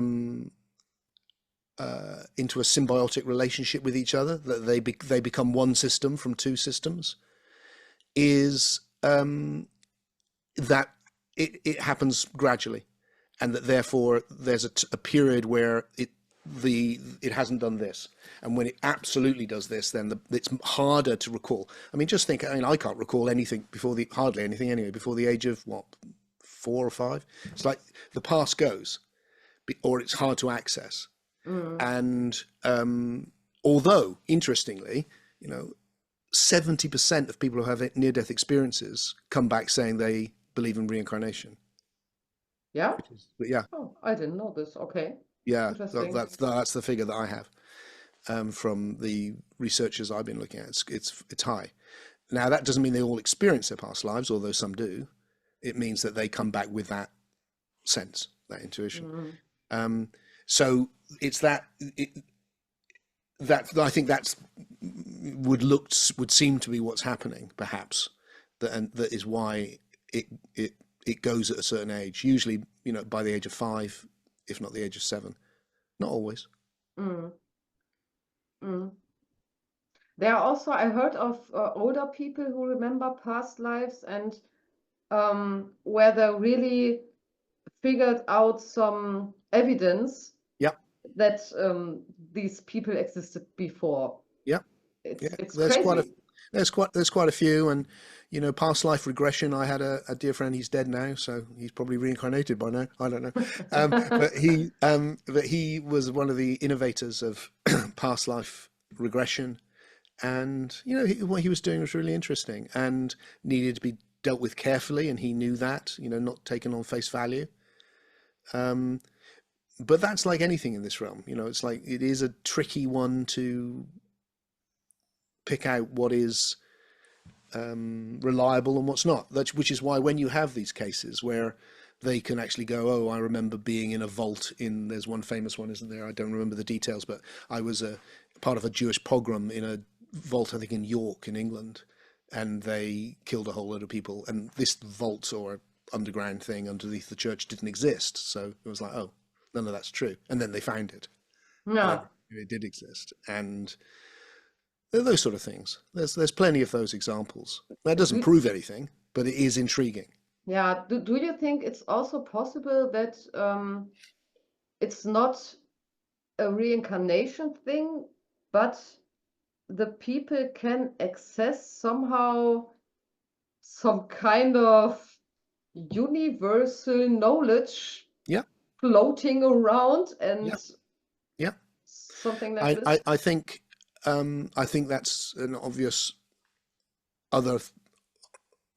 symbiotic relationship with each other, that they become one system from two systems, is that it happens gradually, and that therefore there's a period where it hasn't done this, and when it absolutely does this, then it's harder to recall. I mean, just think. I mean, I can't recall anything hardly anything anyway, before the age of what, 4 or 5. It's like the past goes, or it's hard to access. And although interestingly, 70% of people who have near-death experiences come back saying they believe in reincarnation. Yeah. But yeah. Oh, I didn't know this. Okay. Yeah, Interesting. that's the figure that I have from the researchers I've been looking at. It's high. Now that doesn't mean they all experience their past lives, although some do. It means that they come back with that sense, that intuition. So it's that I think that's would seem to be what's happening, perhaps, that is why it goes at a certain age, usually by the age of 5, if not the age of 7. Not always. There are also, I heard of older people who remember past lives, and where they really figured out some evidence that these people existed before. It's crazy. There's quite a few, and past life regression. I had a dear friend. He's dead now, so he's probably reincarnated by now. I don't know. But he was one of the innovators of past life regression, and what he was doing was really interesting and needed to be dealt with carefully, and he knew that, not taken on face value. But that's like anything in this realm. It's like it is a tricky one to pick out what is reliable and what's not. Which is why when you have these cases where they can actually go, oh, I remember being in a vault there's one famous one, isn't there? I don't remember the details, but I was a part of a Jewish pogrom in a vault, I think in York in England, and they killed a whole load of people. And this vault or underground thing underneath the church didn't exist. So it was like, oh, none of that's true. And then they found it. Yeah. It did exist. And those sort of things. There's plenty of those examples. That doesn't prove anything, but it is intriguing. Yeah. Do you think it's also possible that it's not a reincarnation thing, but the people can access somehow some kind of universal knowledge floating around, and something like this? I think that's an obvious other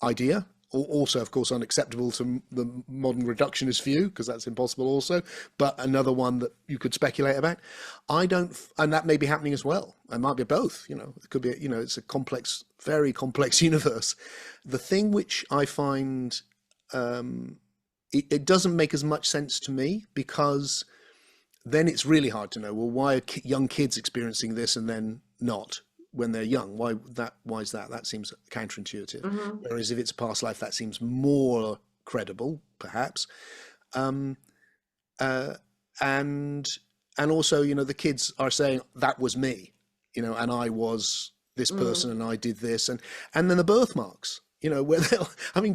idea. Also, of course, unacceptable to the modern reductionist view, because that's impossible also, but another one that you could speculate about. And that may be happening as well. It might be both, it could be, it's a complex, very complex universe. The thing which I find, it doesn't make as much sense to me, because then it's really hard to know, well, why are young kids experiencing this and then not when they're young? Why is that? That seems counterintuitive. Whereas if it's a past life, that seems more credible, perhaps. And also, the kids are saying that was me, and I was this person and I did this, and then the birthmarks, where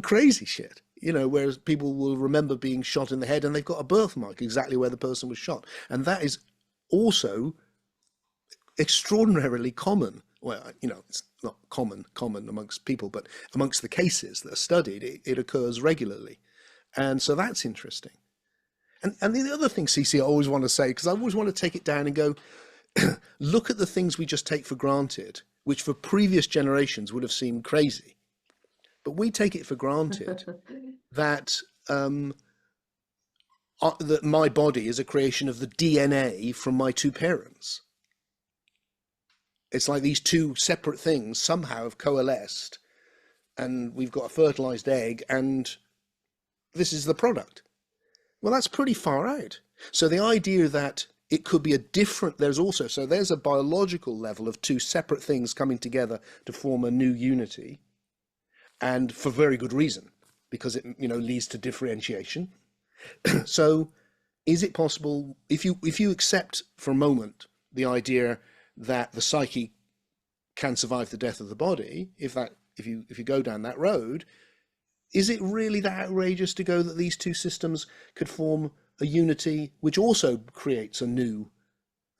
crazy shit. Whereas people will remember being shot in the head and they've got a birthmark exactly where the person was shot. And that is also extraordinarily common. Well, it's not common amongst people, but amongst the cases that are studied, it occurs regularly. And so that's interesting. And the other thing, CC, I always want to say, because I always want to take it down and go, look at the things we just take for granted, which for previous generations would have seemed crazy. But we take it for granted that that my body is a creation of the DNA from my two parents. It's like these two separate things somehow have coalesced, and we've got a fertilized egg, and this is the product. Well, that's pretty far out. So the idea that it could be a different, there's a biological level of two separate things coming together to form a new unity, and for very good reason, because it, leads to differentiation. So is it possible, if you accept for a moment the idea that the psyche can survive the death of the body, if you go down that road, is it really that outrageous to go that these two systems could form a unity which also creates a new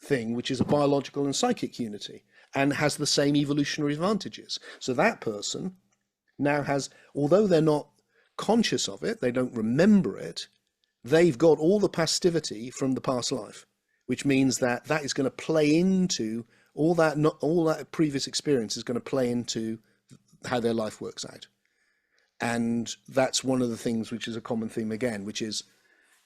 thing, which is a biological and psychic unity, and has the same evolutionary advantages? So that person now has, although they're not conscious of it, they don't remember it, they've got all the passivity from the past life, which means that is going to play into all that previous experience is going to play into how their life works out. And that's one of the things which is a common theme again, which is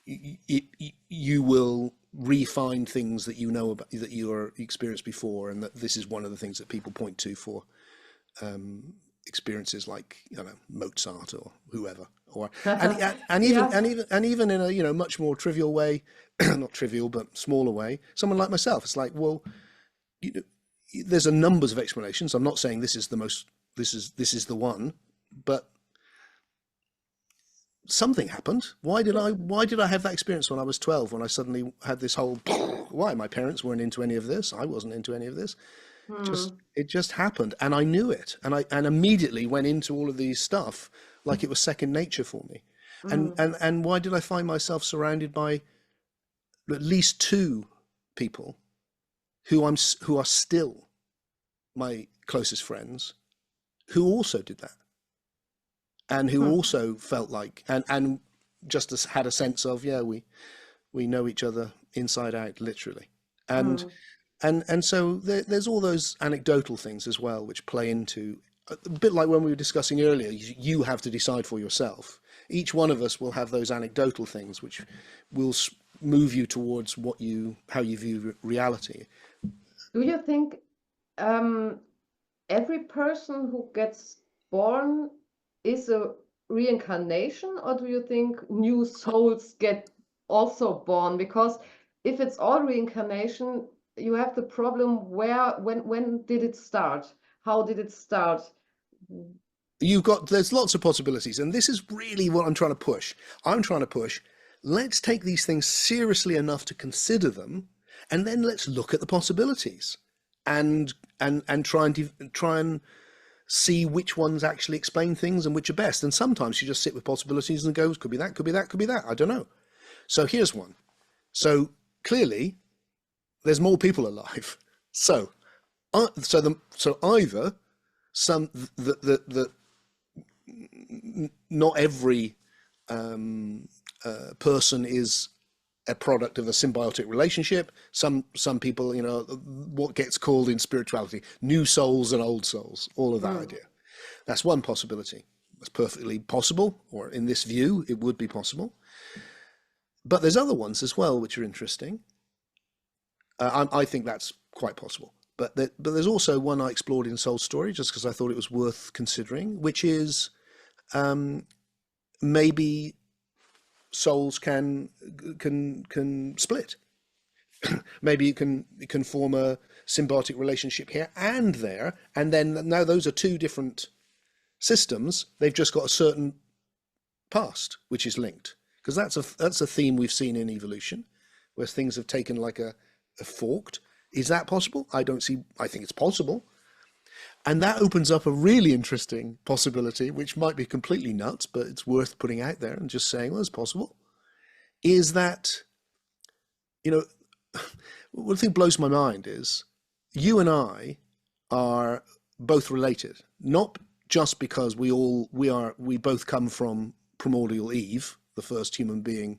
you will refine things that you know about, that you are experienced before, and that this is one of the things that people point to for experiences like Mozart or whoever, or and even in a much more trivial way, not trivial but smaller way, someone like myself. It's like, well, there's a numbers of explanations. I'm not saying this is the one, but something happened. Why did I have that experience when I was 12, when I suddenly had this whole why my parents weren't into any of this, I wasn't into any of this. It just happened, and I knew it, and I immediately went into all of these stuff like it was second nature for me. And why did I find myself surrounded by at least two people who are still my closest friends, who also did that, and who also felt like and just had a sense of, we know each other inside out, literally. And so there's all those anecdotal things as well, which play into a bit like when we were discussing earlier. You have to decide for yourself. Each one of us will have those anecdotal things which will move you towards how you view reality. Do you think every person who gets born is a reincarnation, or do you think new souls get also born? Because if it's all reincarnation, you have the problem when did it start? How did it start? There's lots of possibilities, and this is really what I'm trying to push. Let's take these things seriously enough to consider them, and then let's look at the possibilities and try and see which ones actually explain things and which are best. And sometimes you just sit with possibilities and go, could be that, could be that, could be that, I don't know. So here's one. So clearly there's more people alive. So either not every person is a product of a symbiotic relationship. Some people, what gets called in spirituality, new souls and old souls, all of that idea. That's one possibility. It's perfectly possible, or in this view, it would be possible. But there's other ones as well, which are interesting. I think that's quite possible. But there's also one I explored in Soul Story, just because I thought it was worth considering, which is maybe souls can split. Maybe you can form a symbiotic relationship here and there, and then now those are two different systems. They've just got a certain past which is linked, because that's a theme we've seen in evolution, where things have taken like a forked. Is that possible? I think it's possible. And that opens up a really interesting possibility, which might be completely nuts, but it's worth putting out there and just saying, well, it's possible. Is that, one thing blows my mind is you and I are both related, not just because we both come from primordial Eve, the first human being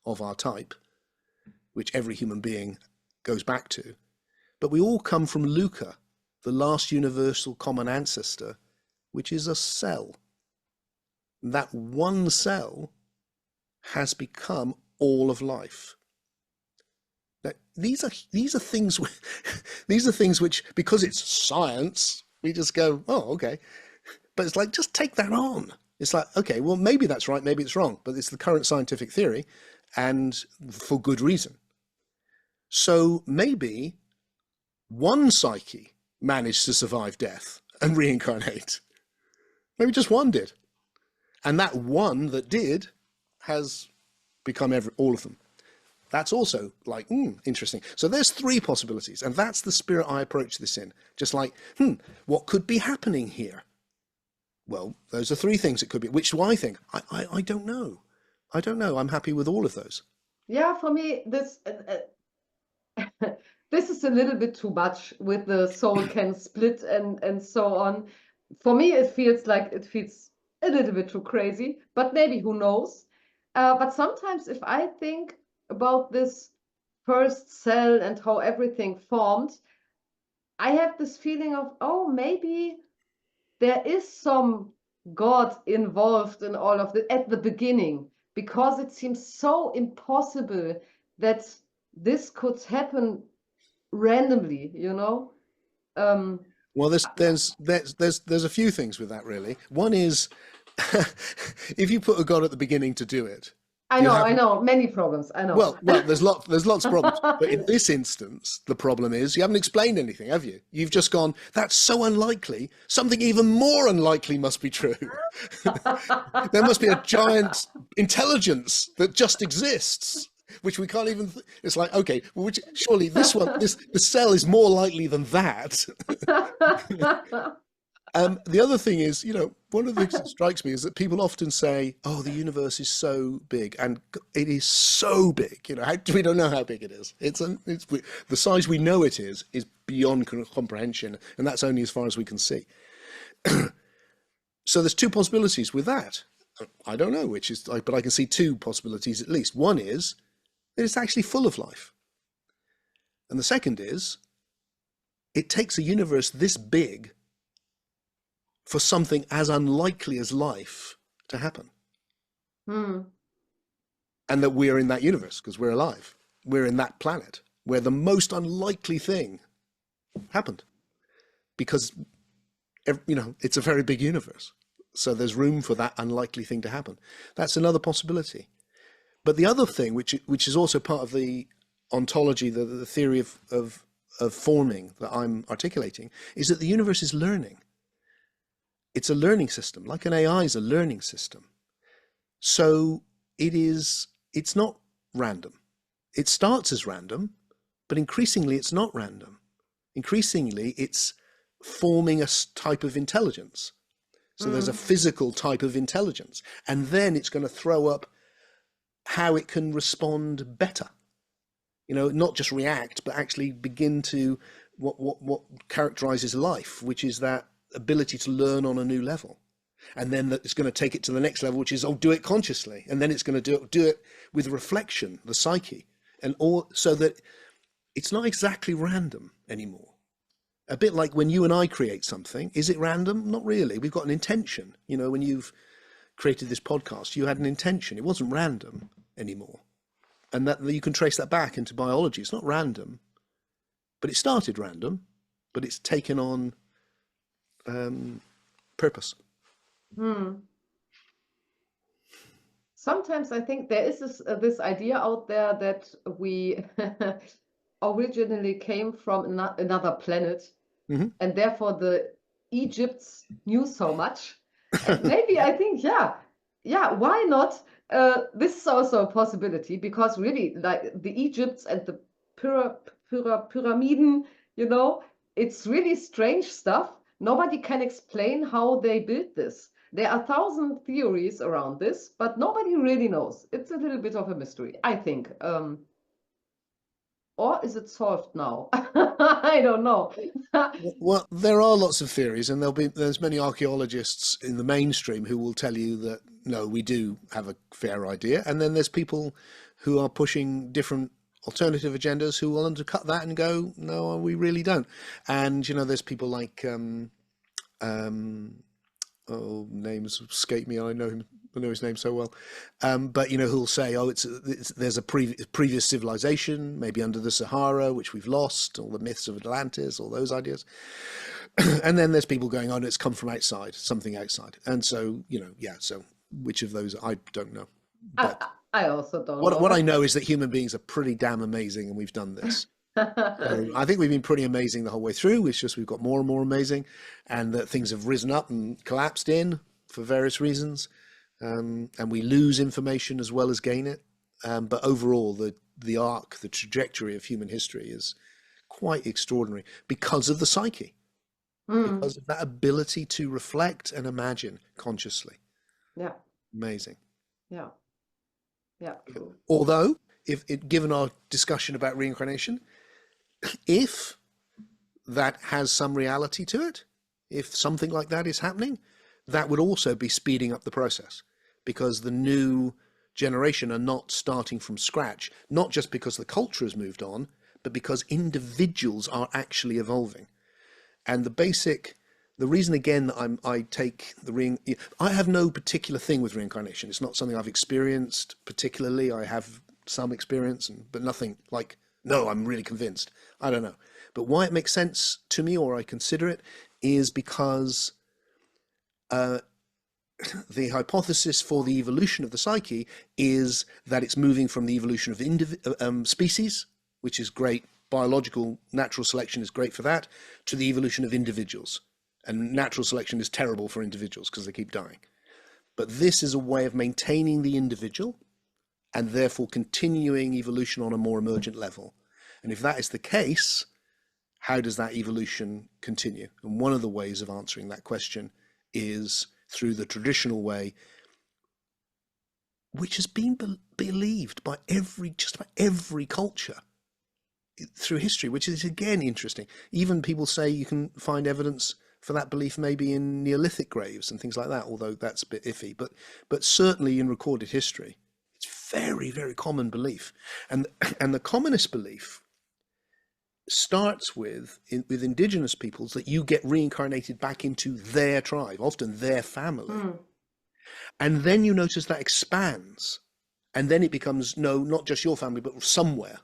of our type, which every human being goes back to, but we all come from Luca, the last universal common ancestor, which is a cell. That one cell has become all of life. Now, these are things, these are things which, because it's science, we just go, oh, okay. But it's like, just take that on. It's like, okay, well, maybe that's right, maybe it's wrong, but it's the current scientific theory, and for good reason. So maybe one psyche managed to survive death and reincarnate. Maybe just one did. And that one that did has become all of them. That's also like, interesting. So there's three possibilities, and that's the spirit I approach this in. Just like, what could be happening here? Well, those are three things it could be. Which do I think? I don't know. I don't know. I'm happy with all of those. Yeah, for me, this this is a little bit too much with the soul can split and so on. For me, it feels a little bit too crazy, but maybe who knows? But sometimes if I think about this first cell and how everything formed, I have this feeling of, oh, maybe there is some God involved in all of this at the beginning, because it seems so impossible that this could happen randomly, you know? Well, there's a few things with that, really. One is, if you put a God at the beginning to do it, I know, many problems, I know. Well, there's lots of problems. But in this instance, the problem is you haven't explained anything, have you? You've just gone, that's so unlikely, something even more unlikely must be true. There must be a giant intelligence that just exists, which we can't even, it's like, okay, well, surely the cell is more likely than that. The other thing is, one of the things that strikes me is that people often say, oh, the universe is so big, and it is so big. We don't know how big it is. It's the size we know it is beyond comprehension, and that's only as far as we can see. So there's two possibilities with that. I don't know which is, but I can see two possibilities at least. One is that it's actually full of life. And the second is, it takes a universe this big for something as unlikely as life to happen. And that we're in that universe because we're alive. We're in that planet where the most unlikely thing happened, because, it's a very big universe. So there's room for that unlikely thing to happen. That's another possibility. But the other thing, which is also part of the ontology, the theory of forming that I'm articulating, is that the universe is learning. It's a learning system, like an AI is a learning system. So it's not random. It starts as random, but increasingly it's not random. Increasingly it's forming a type of intelligence. So there's a physical type of intelligence, and then it's going to throw up how it can respond better. Not just react, but actually begin to what characterizes life, which is that ability to learn on a new level. And then it's going to take it to the next level, which is, do it consciously. And then it's going to do it with reflection, the psyche, and all, so that it's not exactly random anymore. A bit like when you and I create something, is it random? Not really. We've got an intention. When you've created this podcast, you had an intention. It wasn't random anymore. And that you can trace that back into biology. It's not random, but it started random, but it's taken on purpose. Sometimes I think there is this idea out there that we originally came from another planet, and therefore the Egypts knew so much. And maybe I think, yeah, why not? This is also a possibility, because really, like the Egypts and the pyramiden, it's really strange stuff. Nobody can explain how they built this. There are 1,000 theories around this, but nobody really knows. It's a little bit of a mystery, I think. Or is it solved now? I don't know. Well, there are lots of theories, and there's many archaeologists in the mainstream who will tell you that, no, we do have a fair idea. And then there's people who are pushing different alternative agendas who will undercut that and go, no, we really don't. And there's people like names escape me. I know him I know his name so well. But, you know, who'll say, oh, there's a previous civilization, maybe under the Sahara, which we've lost, all the myths of Atlantis, all those ideas. And then there's people going, oh, no, it's come from outside, something outside. And so, you know, yeah, so which of those, I don't know. But I also don't know. What I know is that human beings are pretty damn amazing, and we've done this. So I think we've been pretty amazing the whole way through. It's just we've got more and more amazing, and that things have risen up and collapsed in for various reasons, and we lose information as well as gain it. But overall, the arc, the trajectory of human history is quite extraordinary because of the psyche, because of that ability to reflect and imagine consciously. Yeah. Amazing. Yeah. Yeah. Cool. Although, given our discussion about reincarnation, if that has some reality to it, if something like that is happening, that would also be speeding up the process, because the new generation are not starting from scratch, not just because the culture has moved on, but because individuals are actually evolving. And the reason again that I take I have no particular thing with reincarnation. It's not something I've experienced particularly. I have some experience, but nothing like, no, I'm really convinced. I don't know. But why it makes sense to me, or I consider it, is because the hypothesis for the evolution of the psyche is that it's moving from the evolution of species, which is great. Biological natural selection is great for that, to the evolution of individuals. And natural selection is terrible for individuals because they keep dying. But this is a way of maintaining the individual and therefore continuing evolution on a more emergent level. And if that is the case, how does that evolution continue? And one of the ways of answering that question is through the traditional way, which has been believed by just about every culture through history, which is again interesting. Even people say you can find evidence for that belief maybe in Neolithic graves and things like that, although that's a bit iffy, but certainly in recorded history, it's very, very common belief. And the commonest belief starts with indigenous peoples that you get reincarnated back into their tribe, often their family. And then you notice that expands, and then it becomes, no, not just your family, but somewhere.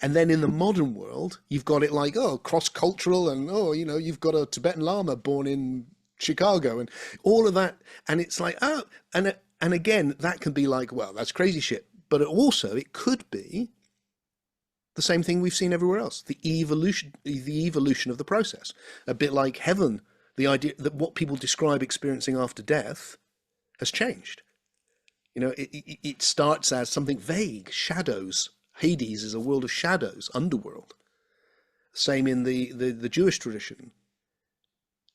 And then in the modern world, you've got it like, oh, cross-cultural, and, oh, you know, you've got a Tibetan Lama born in Chicago and all of that. And it's like, oh, and again, that can be like, well, that's crazy shit. But it could be the same thing we've seen everywhere else, the evolution of the process. A bit like heaven, the idea that what people describe experiencing after death has changed. You know, it starts as something vague, shadows. Hades is a world of shadows, underworld. Same in the Jewish tradition.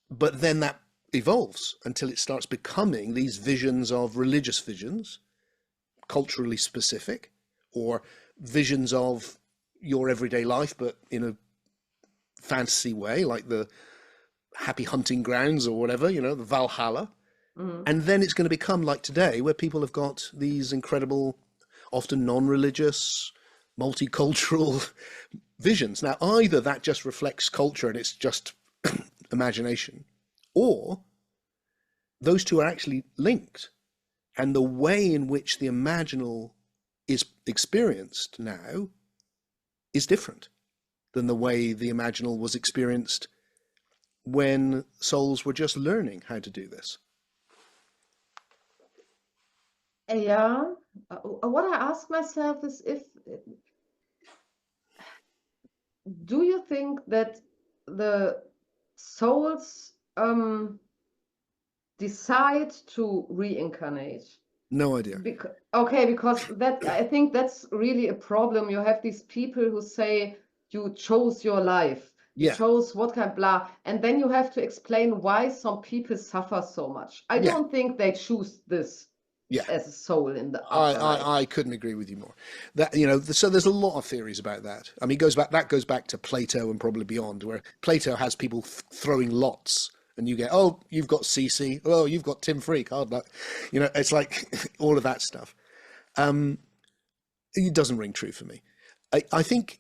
But then that evolves until it starts becoming these visions of religious visions, culturally specific, or visions of your everyday life, but in a fantasy way, like the happy hunting grounds or whatever, you know, the Valhalla. And then it's going to become like today, where people have got these incredible, often non-religious, multicultural visions. Now, either that just reflects culture and it's just imagination, or those two are actually linked. And the way in which the imaginal is experienced now is different than the way the imaginal was experienced when souls were just learning how to do this. Yeah. What I ask myself is, do you think that the souls decide to reincarnate? No idea. Because that, I think that's really a problem. You have these people who say you chose your life, you chose what kind, blah, and then you have to explain why some people suffer so much. I don't think they choose this as a soul in the afterlife. I couldn't agree with you more. That, you know, so there's a lot of theories about that. I mean, that goes back to Plato and probably beyond, where Plato has people throwing lots. And you get, oh, you've got Cece, oh, you've got Tim Freak, hard luck. You know, it's like all of that stuff. It doesn't ring true for me. I think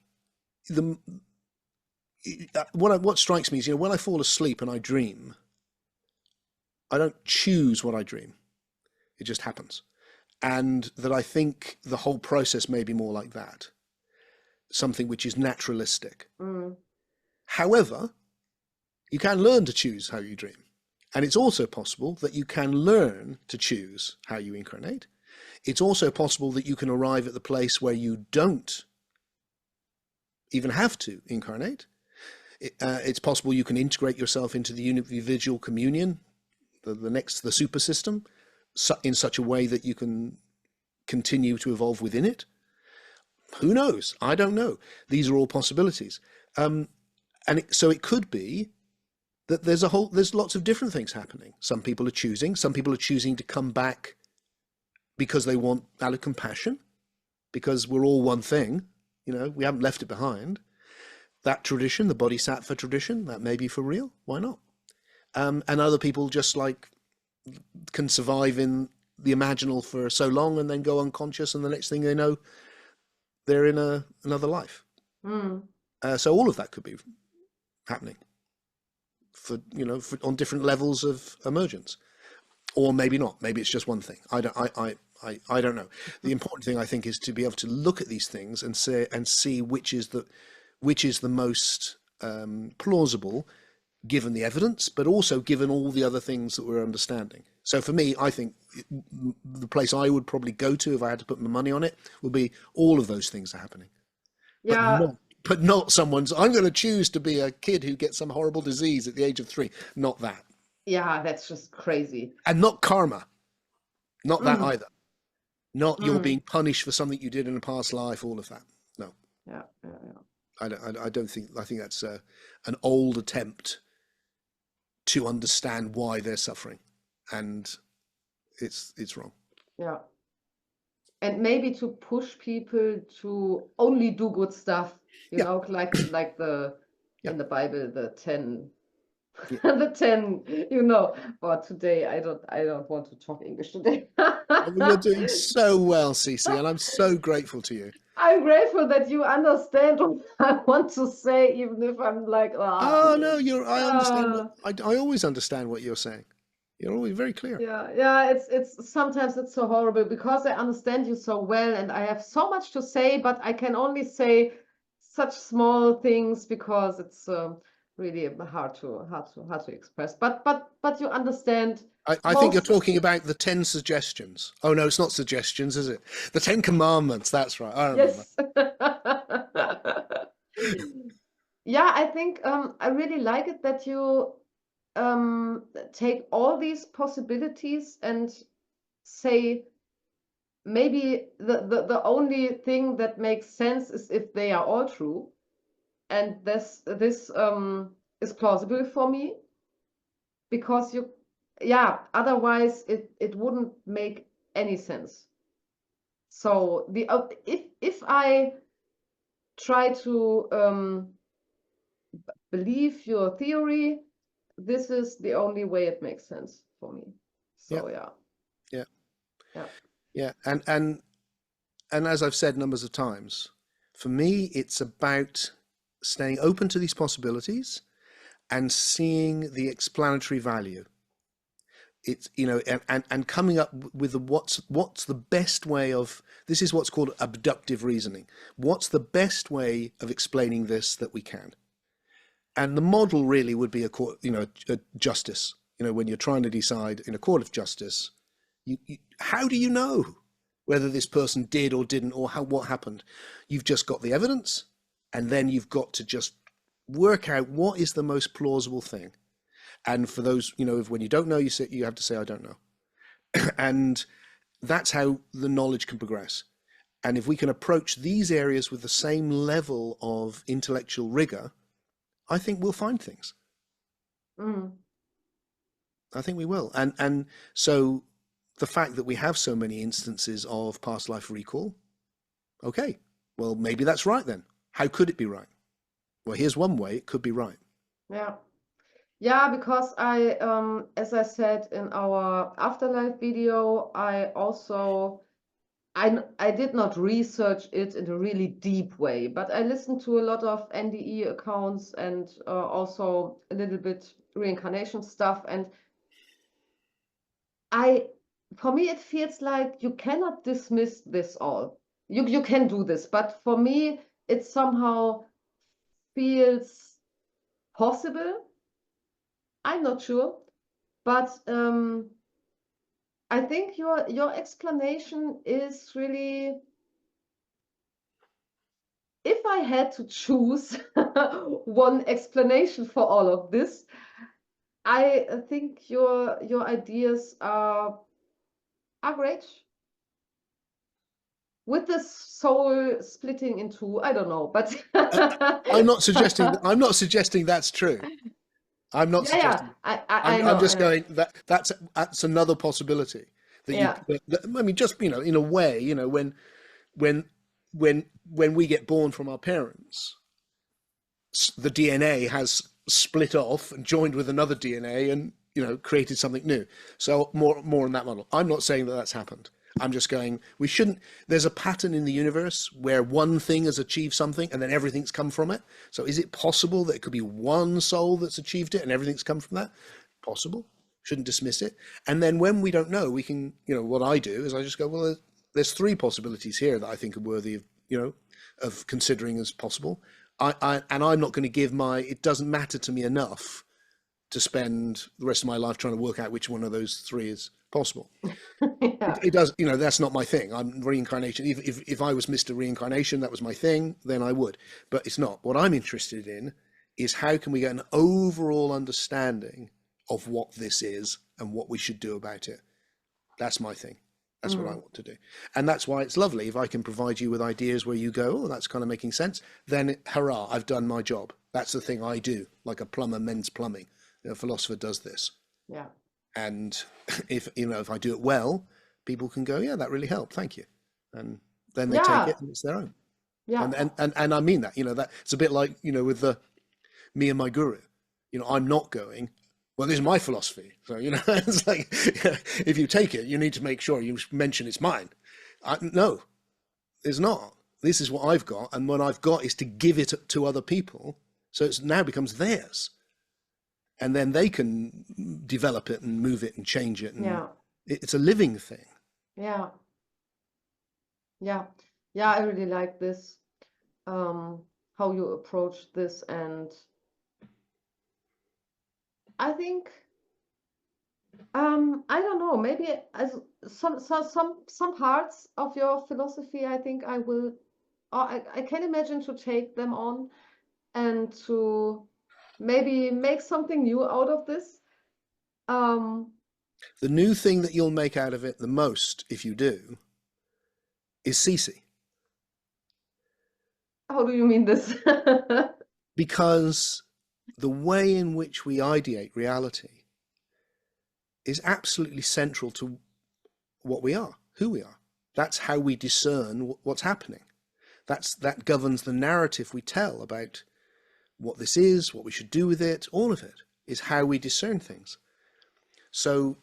what strikes me is, you know, when I fall asleep and I dream, I don't choose what I dream. It just happens. And that I think the whole process may be more like that, something which is naturalistic. However, you can learn to choose how you dream. And it's also possible that you can learn to choose how you incarnate. It's also possible that you can arrive at the place where you don't even have to incarnate. It's possible you can integrate yourself into the individual communion, the super system, in such a way that you can continue to evolve within it. Who knows? I don't know. These are all possibilities. So it could be that there's lots of different things happening. Some people are choosing to come back because they want, out of compassion, because we're all one thing, we haven't left it behind. That tradition, the Bodhisattva tradition, that may be for real. Why not? And other people just can survive in the imaginal for so long and then go unconscious, and the next thing they know, they're in another life. So all of that could be happening on different levels of emergence, or maybe not. Maybe it's just one thing. I don't know. The important thing, I think, is to be able to look at these things and see which is the most plausible, given the evidence, but also given all the other things that we're understanding. So for me, I think the place I would probably go to if I had to put my money on it would be all of those things are happening. Yeah. But not someone's, I'm going to choose to be a kid who gets some horrible disease at the age of 3. Not that. Yeah, that's just crazy. And not karma. Not that either. Not you're being punished for something you did in a past life, all of that. No. Yeah. I don't think, I think that's an old attempt to understand why they're suffering. And it's wrong. Yeah. And maybe to push people to only do good stuff, like in the Bible, the 10, the 10, But today I don't want to talk English today. You're doing so well, Cece, and I'm so grateful to you. I'm grateful that you understand what I want to say, even if I'm like, oh no, I understand. I always understand what you're saying. You're always very clear. Yeah. It's sometimes it's so horrible because I understand you so well, and I have so much to say, but I can only say such small things because it's really hard to express. But you understand. I think you're talking about the 10 suggestions. Oh no, it's not suggestions, is it? The 10 commandments. That's right. I remember. Yes. Yeah, I think I really like it that you take all these possibilities and say maybe the only thing that makes sense is if they are all true, and this is plausible for me, because otherwise it wouldn't make any sense. So if I try to believe your theory, this is the only way it makes sense for me. So yeah. And as I've said numbers of times, for me, it's about staying open to these possibilities and seeing the explanatory value. It's, and coming up with what's the best way of, this is what's called abductive reasoning. What's the best way of explaining this that we can? And the model really would be a justice. When you're trying to decide in a court of justice, how do you know whether this person did or didn't, or what happened? You've just got the evidence, and then you've got to just work out what is the most plausible thing. And for those, when you don't know, you have to say, I don't know. And that's how the knowledge can progress. And if we can approach these areas with the same level of intellectual rigor, I think we'll find things. I think we will. And so the fact that we have so many instances of past life recall, okay, well, maybe that's right then. How could it be right? Well, here's one way it could be right. Yeah, because I, as I said in our afterlife video, I did not research it in a really deep way, but I listened to a lot of NDE accounts and also a little bit reincarnation stuff, and I for me, it feels like you cannot dismiss this all. You can do this, but for me, it somehow feels possible. I'm not sure, but I think your explanation is really, if I had to choose one explanation for all of this, I think your ideas are great. With the soul splitting in two, I don't know, but I'm not suggesting that's true. I'm not suggesting. I know. I'm just going that's another possibility that I mean, just in a way, when we get born from our parents, the DNA has split off and joined with another DNA and created something new. So more on that model. I'm not saying that that's happened. I'm just going, we shouldn't, there's a pattern in the universe where one thing has achieved something and then everything's come from it. So is it possible that it could be one soul that's achieved it and everything's come from that? Possible. Shouldn't dismiss it. And then when we don't know, we can, what I do is I just go, well, there's three possibilities here that I think are worthy of, of considering as possible. And I'm not going to give it doesn't matter to me enough to spend the rest of my life trying to work out which one of those three is possible. It does, that's not my thing. I'm reincarnation. If I was Mr. Reincarnation, that was my thing, then I would. But it's not. What I'm interested in is how can we get an overall understanding of what this is and what we should do about it. That's my thing. That's what I want to do. And that's why it's lovely. If I can provide you with ideas where you go, oh, that's kind of making sense, then hurrah, I've done my job. That's the thing I do, like a plumber mends plumbing. A philosopher does this. Yeah. And if I do it well, people can go, yeah, that really helped, thank you. And then they take it and it's their own. Yeah. And I mean that, that it's a bit like, with me and my guru, I'm not going, well, this is my philosophy. So, it's like, if you take it, you need to make sure you mention it's mine. No, it's not. This is what I've got. And what I've got is to give it to other people. So it now becomes theirs. And then they can develop it and move it and change it. And it's a living thing. Yeah. Yeah. Yeah, I really like this, how you approach this. And I think, I don't know, maybe as some parts of your philosophy, I think I will, or I can imagine to take them on and to maybe make something new out of this. The new thing that you'll make out of it the most, if you do, is CC. How do you mean this? Because the way in which we ideate reality is absolutely central to what we are, who we are. That's how we discern what's happening. That governs the narrative we tell about what this is, what we should do with it. All of it is how we discern things. So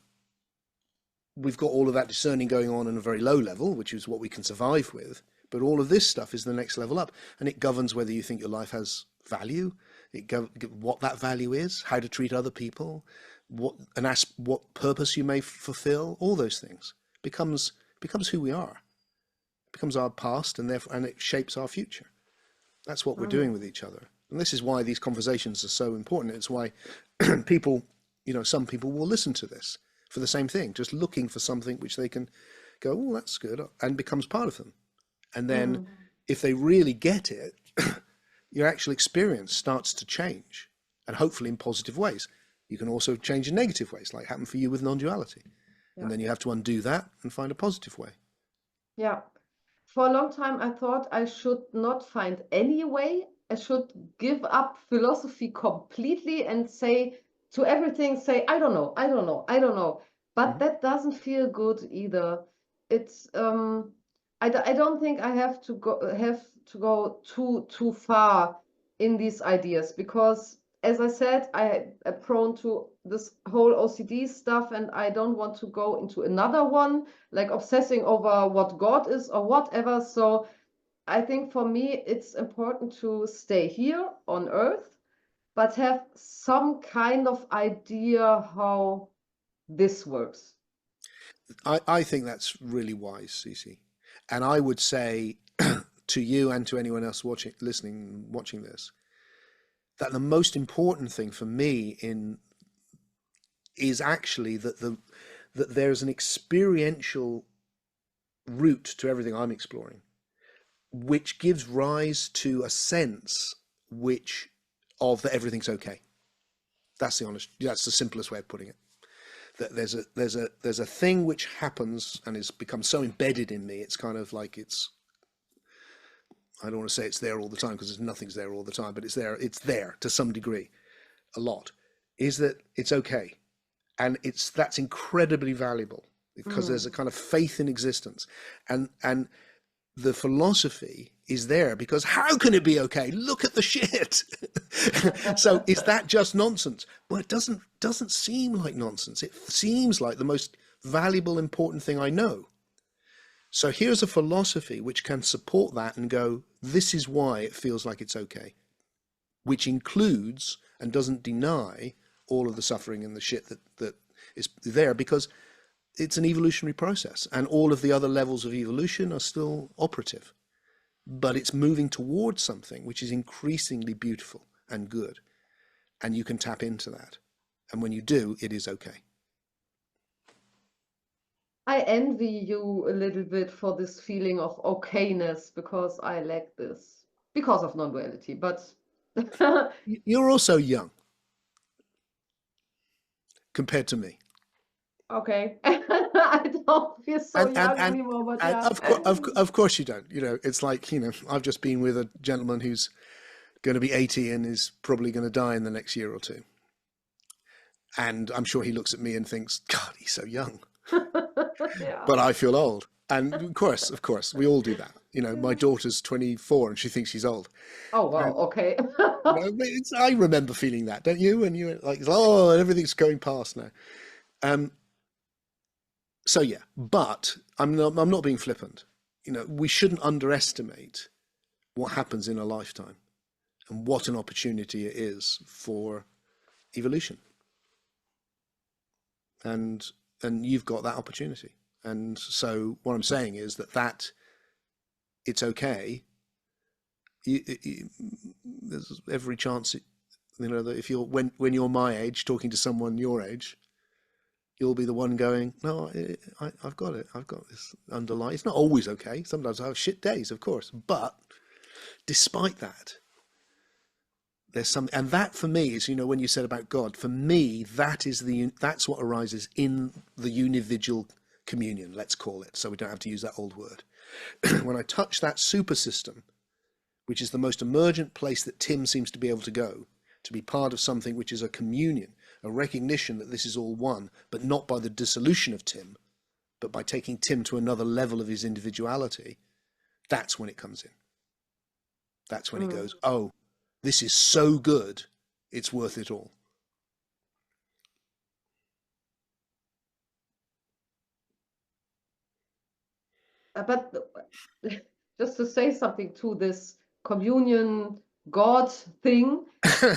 we've got all of that discerning going on a very low level, which is what we can survive with. But all of this stuff is the next level up, and it governs whether you think your life has value, what that value is, how to treat other people, what purpose you may fulfill. All those things becomes who we are. It becomes our past, and it shapes our future. That's what we're doing with each other. And this is why these conversations are so important. It's why people, some people will listen to this for the same thing, just looking for something which they can go, oh, that's good, and becomes part of them. And then if they really get it, your actual experience starts to change, and hopefully in positive ways. You can also change in negative ways, like happened for you with non-duality. And then you have to undo that and find a positive way. Yeah. For a long time, I thought I should not find any way. I should give up philosophy completely and say to everything, I don't know, I don't know, I don't know. But that doesn't feel good either. It's I don't think I have to go too far in these ideas, because as I said, I am prone to this whole OCD stuff, and I don't want to go into another one, like obsessing over what God is or whatever. So I think for me, it's important to stay here on Earth, but have some kind of idea how this works. I think that's really wise, Cece. And I would say to you and to anyone else watching this, that the most important thing for me is actually that there's an experiential route to everything I'm exploring, which gives rise to a sense that everything's okay. That's the simplest way of putting it. That there's a thing which happens and has become so embedded in me. It's kind of like I don't want to say it's there all the time, because nothing's there all the time, but it's there to some degree, a lot, is that it's okay. And that's incredibly valuable, because there's a kind of faith in existence. And the philosophy is there because how can it be okay? Look at the shit. So is that just nonsense? Well, it doesn't seem like nonsense. It seems like the most valuable, important thing I know. So here's a philosophy which can support that and go, this is why it feels like it's okay, which includes and doesn't deny all of the suffering and the shit that is there, because it's an evolutionary process and all of the other levels of evolution are still operative, but it's moving towards something which is increasingly beautiful and good, and you can tap into that. And when you do, it is okay. I envy you a little bit for this feeling of okayness, because I lack this because of non-duality, but you're also young compared to me. Okay. I don't feel so young anymore, but yeah. Of course you don't. You know, it's like, I've just been with a gentleman who's going to be 80 and is probably going to die in the next year or two. And I'm sure he looks at me and thinks, God, he's so young. Yeah. But I feel old. And of course, we all do that. My daughter's 24 and she thinks she's old. Oh, wow. Okay. I remember feeling that, don't you? And you're like, oh, everything's going past now. So yeah, but I'm not being flippant. We shouldn't underestimate what happens in a lifetime and what an opportunity it is for evolution. And you've got that opportunity. And so what I'm saying is that it's okay. There's every chance, that if you're when you're my age, talking to someone your age, you'll be the one going, no, I've got it. I've got this underlying. It's not always okay. Sometimes I have shit days, of course. But despite that, there's some, and that for me is, when you said about God, for me, that's what arises in the unividual communion, let's call it, so we don't have to use that old word. When I touch that super system, which is the most emergent place that Tim seems to be able to go, to be part of something which is a communion, a recognition that this is all one, but not by the dissolution of Tim, but by taking Tim to another level of his individuality, that's when it comes in. That's when he goes, oh, this is so good, it's worth it all. But just to say something to this communion God thing, is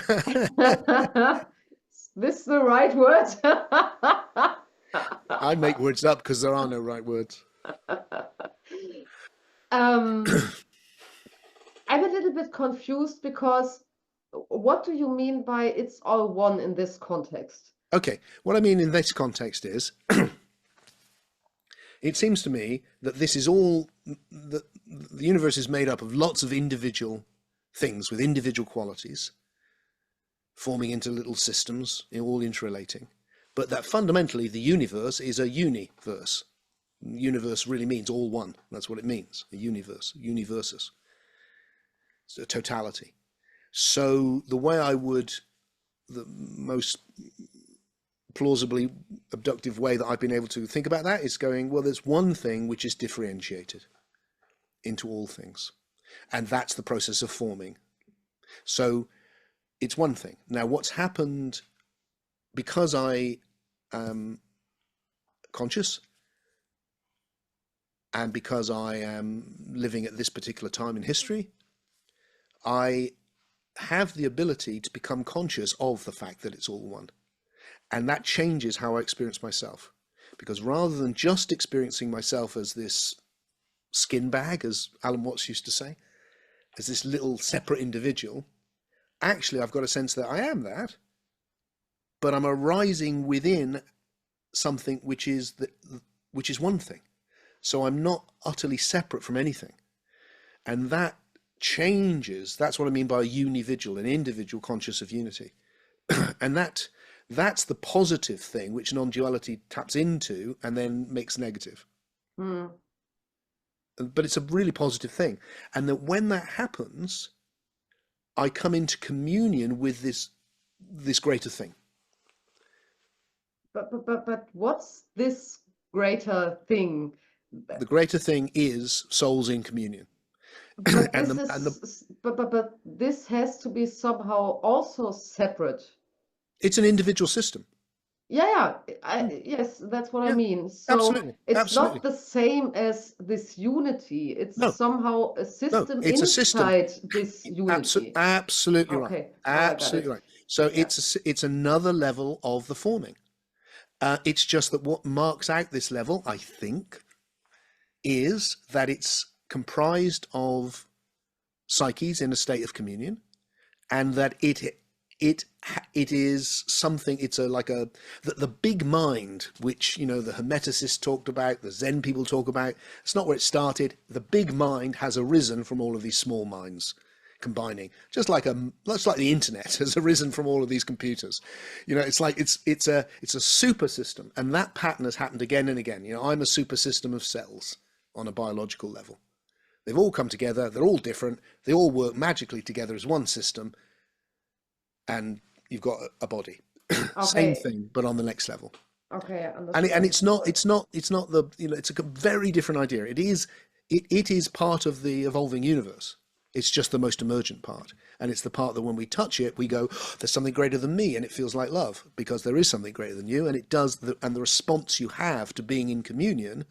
this the right word? I make words up because there are no right words. I'm a little bit confused, because what do you mean by it's all one in this context? Okay, what I mean in this context is, it seems to me that this is all, the universe is made up of lots of individual things with individual qualities, forming into little systems, all interrelating, but that fundamentally the universe is a universe. Universe really means all one. That's what it means, a universe, universus. It's a totality. So the way the most plausibly abductive way that I've been able to think about that is going, well, there's one thing which is differentiated into all things, and that's the process of forming. So it's one thing. Now, what's happened, because I am conscious and because I am living at this particular time in history, I have the ability to become conscious of the fact that it's all one. And that changes how I experience myself, because rather than just experiencing myself as this skin bag, as Alan Watts used to say, as this little separate individual, actually I've got a sense that I am that, but I'm arising within something which is one thing. So I'm not utterly separate from anything. And that changes, that's what I mean by a univigil, an individual conscious of unity. And that's the positive thing which non-duality taps into and then makes negative. But it's a really positive thing. And that when that happens, I come into communion with this greater thing. But what's this greater thing? The greater thing is souls in communion. But this has to be somehow also separate. It's an individual system. Yeah, yes, that's what I mean. So absolutely. It's not the same as this unity. It's somehow a system inside this unity. Absolutely right. Absolutely right. So it's another level of the forming. It's just that what marks out this level, I think, is that it's comprised of psyches in a state of communion, and that it is something. It's the big mind, which the Hermeticists talked about, the Zen people talk about. It's not where it started. The big mind has arisen from all of these small minds combining, just like the internet has arisen from all of these computers. It's like it's a super system, and that pattern has happened again and again. I'm a super system of cells on a biological level. They've all come together, they're all different, they all work magically together as one system, and you've got a body. Same thing, but on the next level. Okay, I understand. And it's not the it's a very different idea. It is part of the evolving universe. It's just the most emergent part. And it's the part that when we touch it, we go, there's something greater than me, and it feels like love, because there is something greater than you, and it does, and the response you have to being in communion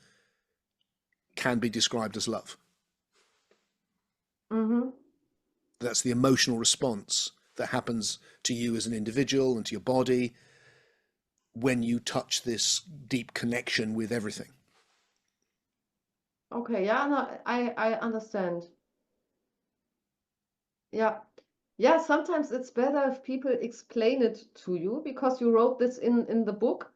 can be described as love. That's the emotional response that happens to you as an individual and to your body when you touch this deep connection with everything. Okay, yeah, no, I understand. Yeah, sometimes it's better if people explain it to you, because you wrote this in the book,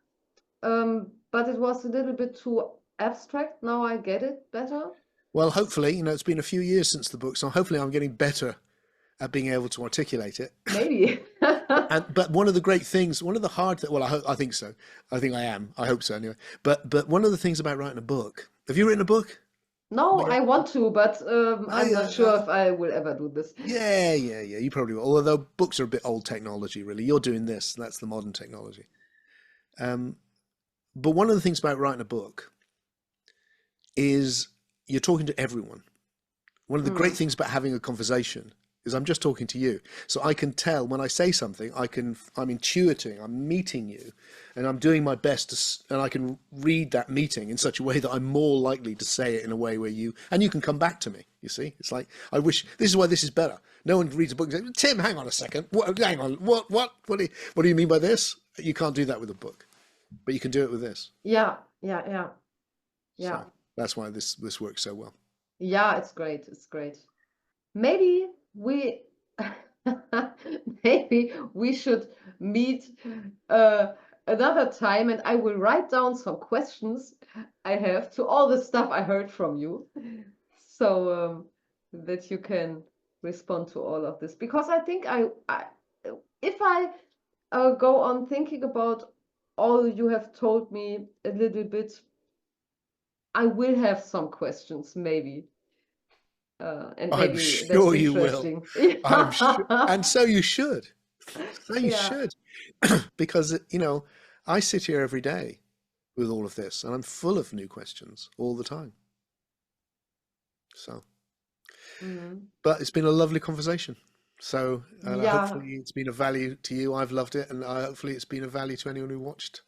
but it was a little bit too abstract. Now I get it better. Well, hopefully, it's been a few years since the book, so hopefully I'm getting better at being able to articulate it. Maybe. But one of the great things, one of the hard, I think so. I think I am. I hope so anyway. But one of the things about writing a book, have you written a book? No, I want to, but I'm not sure if I will ever do this. Yeah, you probably will. Although books are a bit old technology, really. You're doing this, that's the modern technology. But one of the things about writing a book is you're talking to everyone. One of the great things about having a conversation is I'm just talking to you. So I can tell when I say something, I'm intuiting, I'm meeting you, and I'm doing my best and I can read that meeting in such a way that I'm more likely to say it in a way where you can come back to me, you see? It's like, I wish, this is why this is better. No one reads a book and says, Tim, hang on a second. Hang on, what do you mean by this? You can't do that with a book, but you can do it with this. Yeah. So that's why this works so well. Yeah, it's great. Maybe we maybe we should meet another time, and I will write down some questions I have to all the stuff I heard from you, so that you can respond to all of this. Because I think if I go on thinking about all you have told me a little bit, I will have some questions, maybe. And maybe I'm sure you will. I'm sure, and so you should. Should, because I sit here every day with all of this, and I'm full of new questions all the time. So, but it's been a lovely conversation. So hopefully it's been of value to you. I've loved it, and hopefully it's been of value to anyone who watched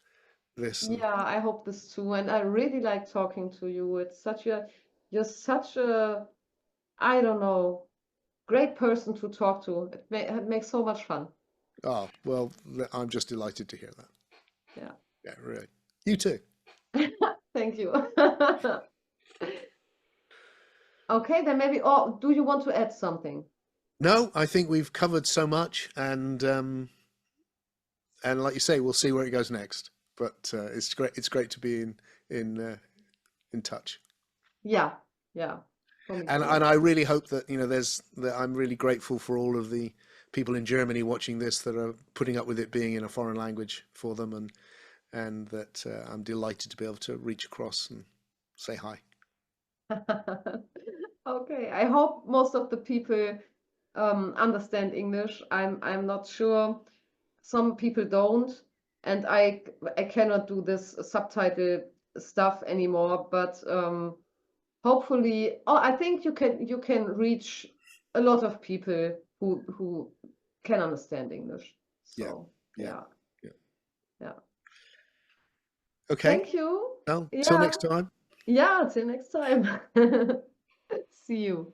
this. Yeah, I hope this too. And I really like talking to you. You're such a, I don't know, great person to talk to. It makes so much fun. Oh, well, I'm just delighted to hear that. Yeah. Yeah, really. You too. Thank you. Okay, then maybe, or do you want to add something? No, I think we've covered so much, and like you say, we'll see where it goes next. But it's great. It's great to be in touch. Yeah, yeah, for me And too. I really hope that that I'm really grateful for all of the people in Germany watching this that are putting up with it being in a foreign language for them, and that I'm delighted to be able to reach across and say hi. Okay, I hope most of the people understand English. I'm not sure. Some people don't, and I cannot do this subtitle stuff anymore. But hopefully, oh, I think you can reach a lot of people who can understand English. Yeah, So yeah, yeah, yeah. yeah. Okay. Thank you. Well, till Yeah, next time. yeah. Till next time. See you.